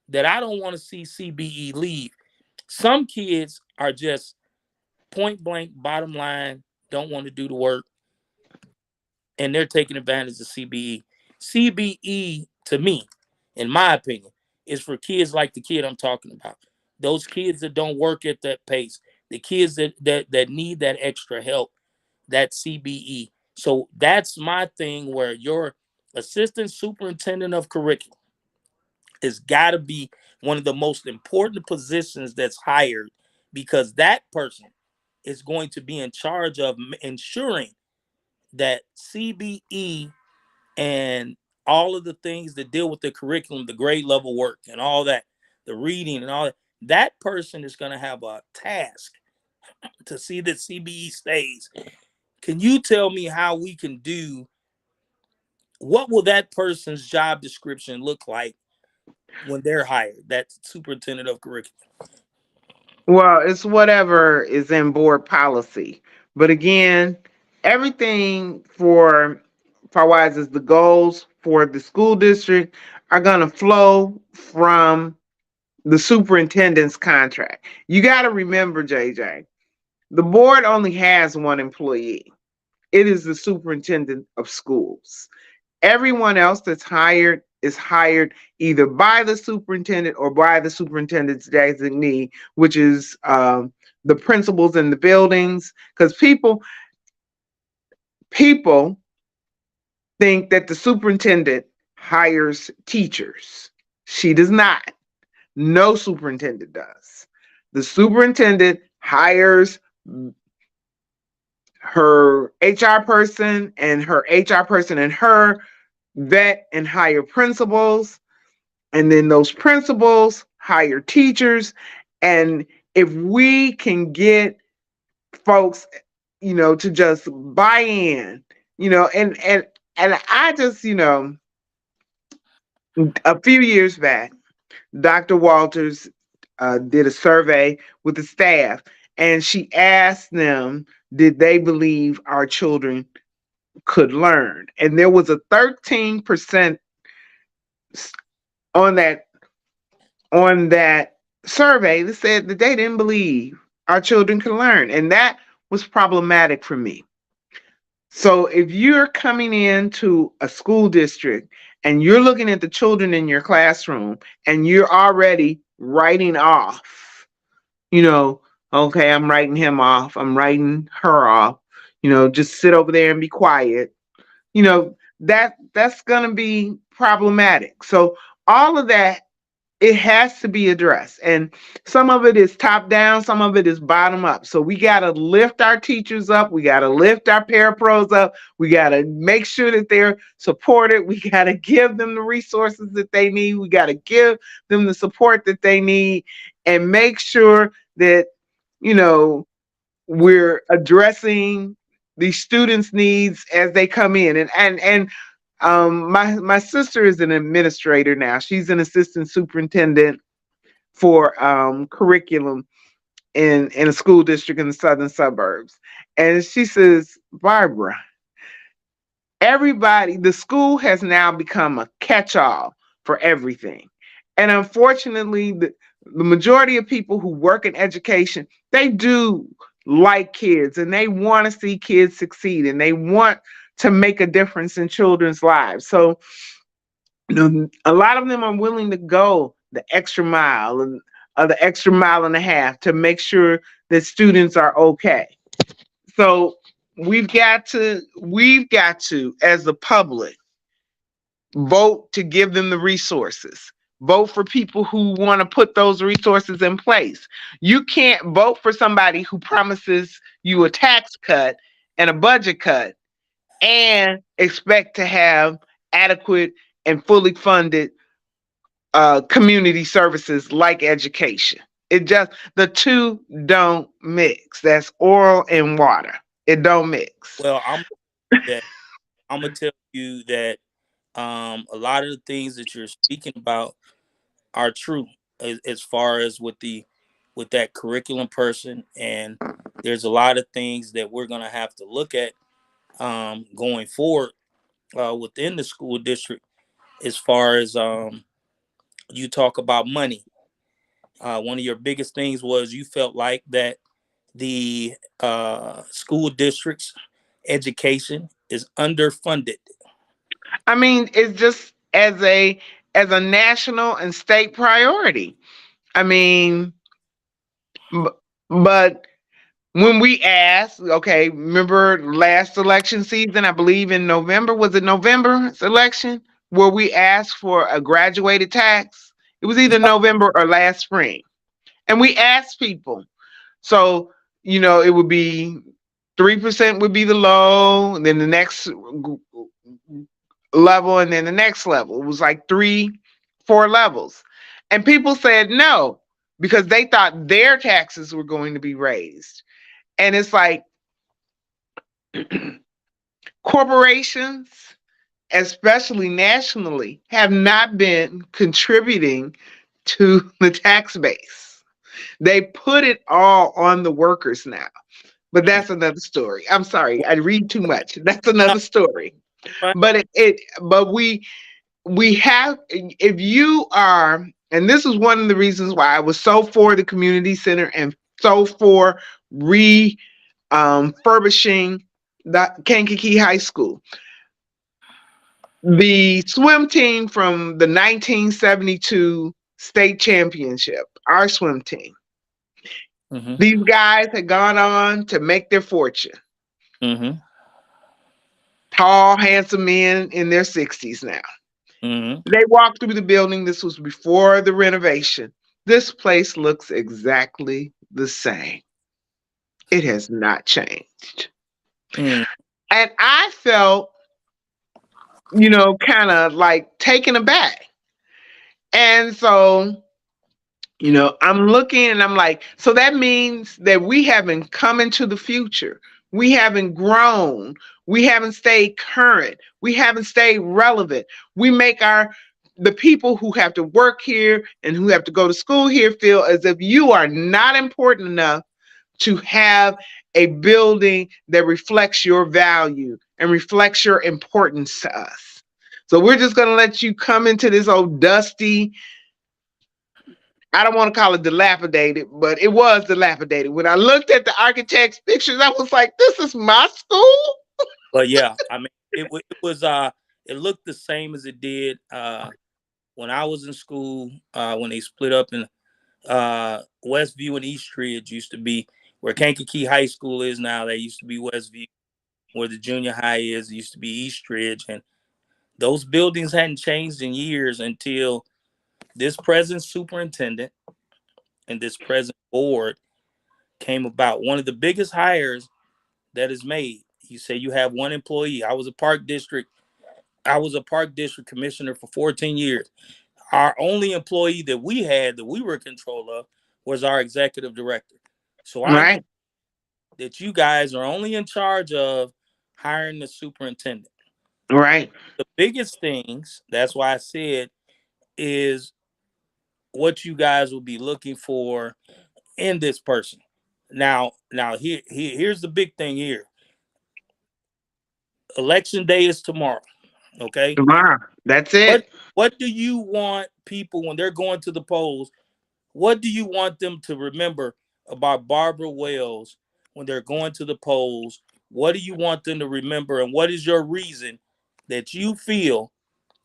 that I don't want to see CBE leave. Some kids are just point blank, bottom line, don't want to do the work, and they're taking advantage of CBE. CBE, to me, in my opinion, is for kids like the kid I'm talking about. Those kids that don't work at that pace, the kids that need that extra help, that CBE. So that's my thing where your assistant superintendent of curriculum has got to be one of the most important positions that's hired because that person is going to be in charge of ensuring that CBE and all of the things that deal with the curriculum, the grade level work and all that, the reading and all that, that person is going to have a task to see that CBE stays. Can you tell me how we can do, what will that person's job description look like when they're hired, that superintendent of curriculum? Well, it's whatever is in board policy. But again, everything for wise is the goals for the school district are going to flow from the superintendent's contract. You got to remember, JJ, the board only has one employee. It is the superintendent of schools. Everyone else that's hired is hired either by the superintendent or by the superintendent's designee, which is the principals in the buildings. Because people think that the superintendent hires teachers. She does not. No superintendent does. The superintendent hires her HR person, and her HR person and her vet and hire principals, and then those principals hire teachers. And if we can get folks, to just buy in, and I just, a few years back, Dr. Walters did a survey with the staff, and she asked them, did they believe our children could learn? And there was a 13% on that survey that said that they didn't believe our children could learn, and that was problematic for me. So if you're coming into a school district and you're looking at the children in your classroom and you're already writing off, you know, okay, I'm writing him off, I'm writing her off, just sit over there and be quiet, that's going to be problematic. So all of that, it has to be addressed. And some of it is top down, some of it is bottom up. So we got to lift our teachers up. We got to lift our parapros up. We got to make sure that they're supported. We got to give them the resources that they need. We got to give them the support that they need, and make sure that, you know, we're addressing these students' needs as they come in. My sister is an administrator now. She's an assistant superintendent for curriculum in a school district in the southern suburbs. And she says, Barbara, the school has now become a catch-all for everything. And unfortunately, the majority of people who work in education, they do like kids, and they want to see kids succeed, and they want to make a difference in children's lives. So, a lot of them are willing to go the extra mile, and the extra mile and a half, to make sure that students are okay. So we've got to, as the public, vote to give them the resources. Vote for people who want to put those resources in place. You can't vote for somebody who promises you a tax cut and a budget cut and expect to have adequate and fully funded community services like education. The two don't mix. That's oil and water. It don't mix. Well, that I'm gonna tell you that a lot of the things that you're speaking about are true, as far as with that curriculum person. And there's a lot of things that we're gonna have to look at going forward within the school district, as far as you talk about money. One of your biggest things was you felt like that the school district's education is underfunded. I mean, it's just as a national and state priority. I mean, but when we asked, okay, remember last election season, I believe in November, was it November's election, where we asked for a graduated tax? It was either Yep. November or last spring. And we asked people. So, it would be 3% would be the low, and then the next level, and then the next level. It was like 4 levels. And people said no, because they thought their taxes were going to be raised. And it's like, corporations, especially nationally, have not been contributing to the tax base. They put it all on the workers now. But that's another story. I'm sorry, I read too much. That's another story. Right. But we have, if you are, and this is one of the reasons why I was so for the community center and so for refurbishing the Kankakee High School. The swim team from the 1972 state championship, our swim team, Mm-hmm. these guys had gone on to make their fortune. Mm-hmm. Tall, handsome men in their 60s now. Mm-hmm. They walked through the building. This was before the renovation. This place looks exactly the same. It has not changed. Mm, And I felt, kind of like taken aback. And so, I'm looking and I'm like, so that means that we haven't come into the future. We haven't grown. We haven't stayed current. We haven't stayed relevant. We make the people who have to work here and who have to go to school here feel as if you are not important enough to have a building that reflects your value and reflects your importance to us. So we're just going to let you come into this old dusty, I don't want to call it dilapidated, but it was dilapidated. When I looked at the architect's pictures, I was like, this is my school? but yeah, I mean, it was it looked the same as it did when I was in school. When they split up in Westview and Eastridge used to be where Kankakee High School is now. They used to be Westview. Where the junior high is, it used to be Eastridge, and those buildings hadn't changed in years until this present superintendent and this present board came about. One of the biggest hires that is made. You say you have one employee. I was a park district commissioner for 14 years. Our only employee that we had that we were in control of was our executive director. So I know Right, that you guys are only in charge of hiring the superintendent. right, The biggest things, that's why I said, is what you guys will be looking for in this person. Now here's the big thing here. Election day is tomorrow. Okay. tomorrow. That's What it. what do you want people when they're going to the polls? What do you want them to remember about Barbara Wells when they're going to the polls? What do you want them to remember? And what is your reason that you feel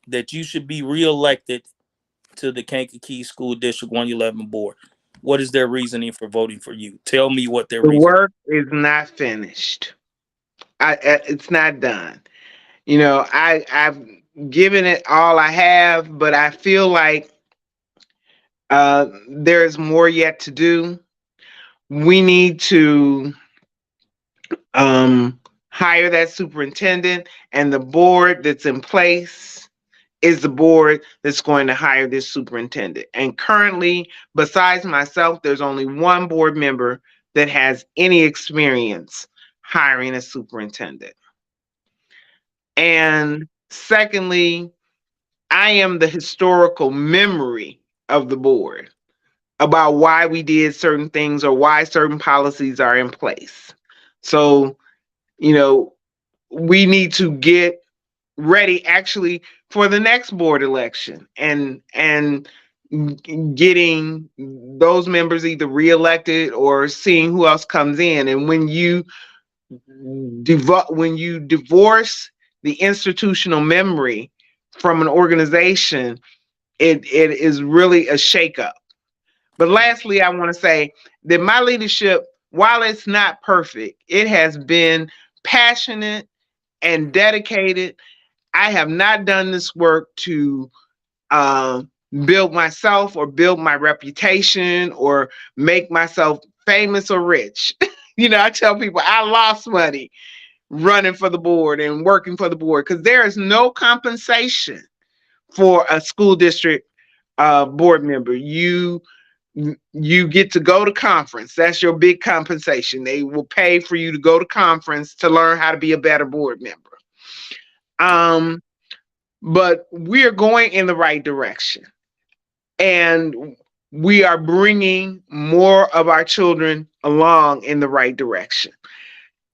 that you should be reelected to the Kankakee School District 111 board? What is their reasoning for voting for you? Tell me what their The reason. work is not finished. It's not done. I've given it all I have, but I feel like there's more yet to do. We need to um, hire that superintendent, and the board that's in place is the board that's going to hire this superintendent. And currently, besides myself, there's only one board member that has any experience hiring a superintendent. And secondly, I am the historical memory of the board about why we did certain things or why certain policies are in place. So, you know, we need to get ready actually for the next board election and getting those members either reelected or seeing who else comes in. And when you divorce the institutional memory from an organization, it is really a shakeup. But lastly, I want to say that my leadership, while it's not perfect, it has been passionate and dedicated. I have not done this work to uh, build myself or build my reputation or make myself famous or rich. I tell people I lost money running for the board and working for the board because there is no compensation for a school district board member. You get to go to conference. That's your big compensation. They will pay for you to go to conference to learn how to be a better board member. Um, but we are going in the right direction, and we are bringing more of our children along in the right direction.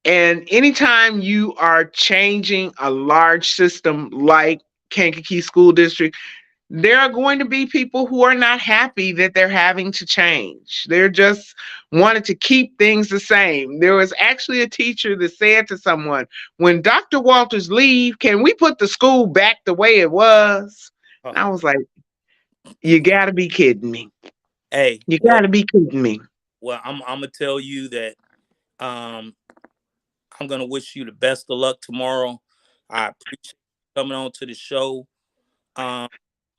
And anytime you are changing a large system like Kankakee School District, there are going to be people who are not happy that they're having to change. They're just wanted to keep things the same. There was actually a teacher that said to someone, when Dr. Walters leave, can we put the school back the way it was? And I was like, you gotta be kidding me. Hey, You gotta be kidding me. I'm gonna tell you that um, I'm gonna wish you the best of luck tomorrow. I appreciate you coming on to the show. Um,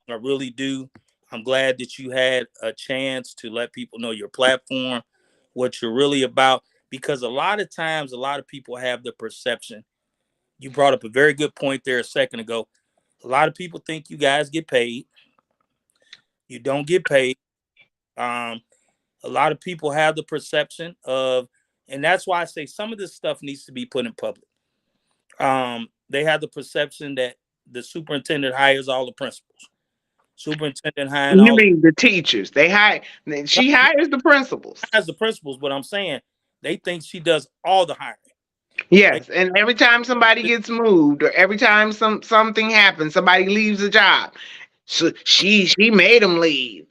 I really do. I'm glad that you had a chance to let people know your platform, what you're really about, because a lot of times, a lot of people have the perception. You brought up a very good point there a second ago. A lot of people think you guys get paid. You don't get paid. Um, a lot of people have the perception of, and that's why I say some of this stuff needs to be put in public. They have the perception that the superintendent hires all the principals. Superintendent hiring You all mean the teachers? They hire. no, She no, hires the principals. hires the principals, but I'm saying they think she does all the hiring. They, Yes, and every time somebody gets moved, or every time something happens, somebody leaves a job. So she made them leave.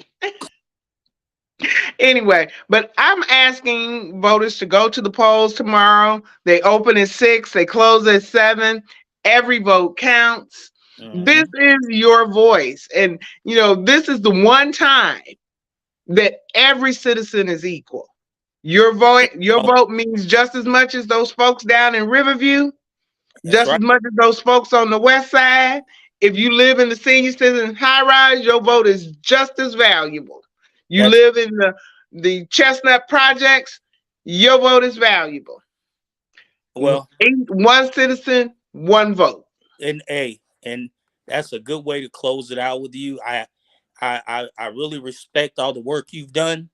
Anyway, but I'm asking voters to go to the polls tomorrow. They open at 6, they close at 7. Every vote counts. This Mhm. is your voice. And, this is the one time that every citizen is equal. Your Oh, vote means just as much as those folks down in Riverview, that's just as right. much as those folks on the west side. If you live in the senior citizen high rise, your vote is just as valuable. You That's live in the Chestnut projects, your vote is valuable. well, One citizen, one vote. and that's a good way to close it out with you. I really respect all the work you've done.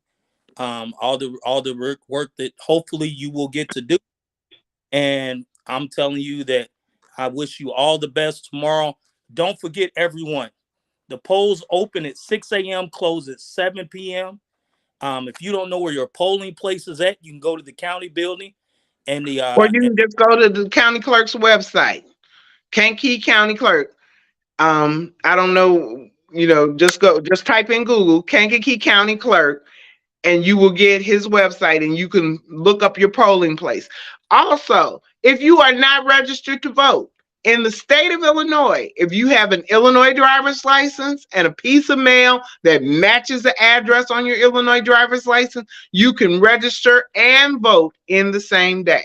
All the work that hopefully you will get to do. And I'm telling you that I wish you all the best tomorrow. Don't forget, everyone, the polls open at 6 a.m., close at 7 p.m. If you don't know where your polling place is at, you can go to the county building and the Or you can just go to the county clerk's website, Kankakee County Clerk. I don't know, just type in Google Kankakee County Clerk, and you will get his website and you can look up your polling place. Also, if you are not registered to vote in the state of Illinois, if you have an Illinois driver's license and a piece of mail that matches the address on your Illinois driver's license, you can register and vote in the same day.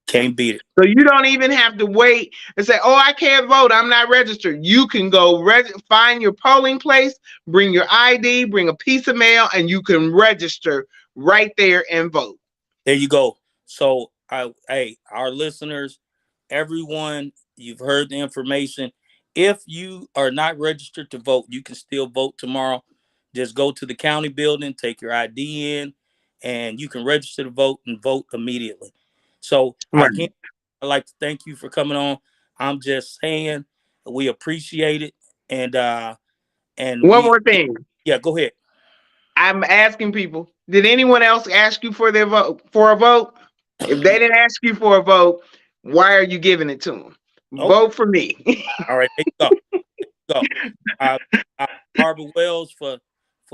can't beat it. So you don't even have to wait and say, "Oh, I can't vote. I'm not registered." You can go find your polling place, bring your ID, bring a piece of mail, and you can register right there and vote. There you go. So, hey, our listeners, everyone, you've heard the information. If you are not registered to vote, you can still vote tomorrow. Just go to the county building, take your ID in, and you can register to vote and vote immediately. So, again, Right. I'd like to thank you for coming on. I'm just saying we appreciate it, and One more thing. yeah, go ahead. I'm asking people, did anyone else ask you for their vote for a vote? If they didn't ask you for a vote, why are you giving it to them? Oh, Vote for me. all right, there you go. Go. Uh, Barbara Wells for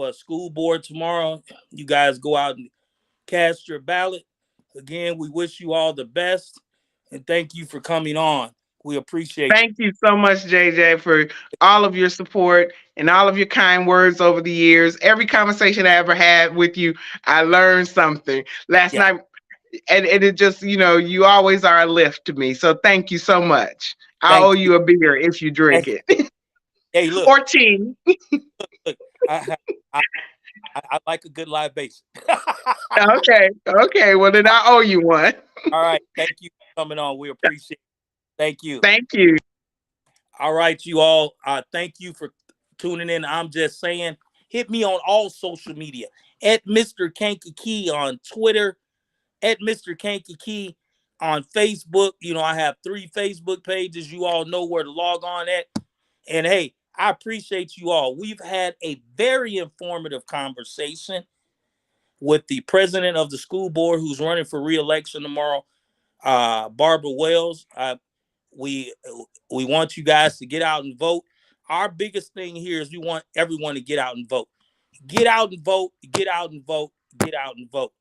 a school board tomorrow. You guys go out and cast your ballot. Again, we wish you all the best and thank you for coming on. We appreciate Thank you so much, JJ, for all of your support and all of your kind words over the years. Every conversation I ever had with you, I learned something. Last you. Yeah, night, and it just, you always are a lift to me. So thank you so much. I owe thank you. you a beer if you Hey, drink it, hey, look, or tea. look. I, I, I like a good live bass. Okay, okay. Well, then I owe you one. All right, thank you for coming on. We appreciate it. Thank you. Thank you. All right, you all. Thank you for tuning in. I'm just saying, hit me on all social media at Mr. Kankakee on Twitter, at Mr. Kankakee on Facebook. I have 3 Facebook pages. You all know where to log on at. And hey, I appreciate you all. We've had a very informative conversation with the president of the school board who's running for re-election tomorrow, Barbara Wells. We we want you guys to get out and vote. Our biggest thing here is we want everyone to get out and vote. Get out and vote. Get out and vote. Get out and vote.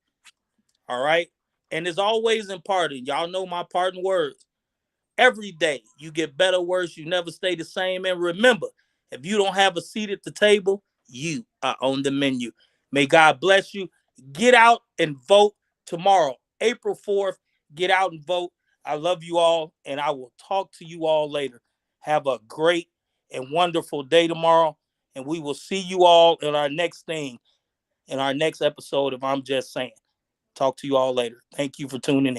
All right. And as always in parting, y'all know my parting words. Every day you get better, worse. You never stay the same. And remember, if you don't have a seat at the table, you are on the menu. May God bless you. Get out and vote tomorrow, April 4th. Get out and vote. I love you all, and I will talk to you all later. Have a great and wonderful day tomorrow. And we will see you all in our next thing, in our next episode of I'm Just Saying. Talk to you all later. Thank you for tuning in.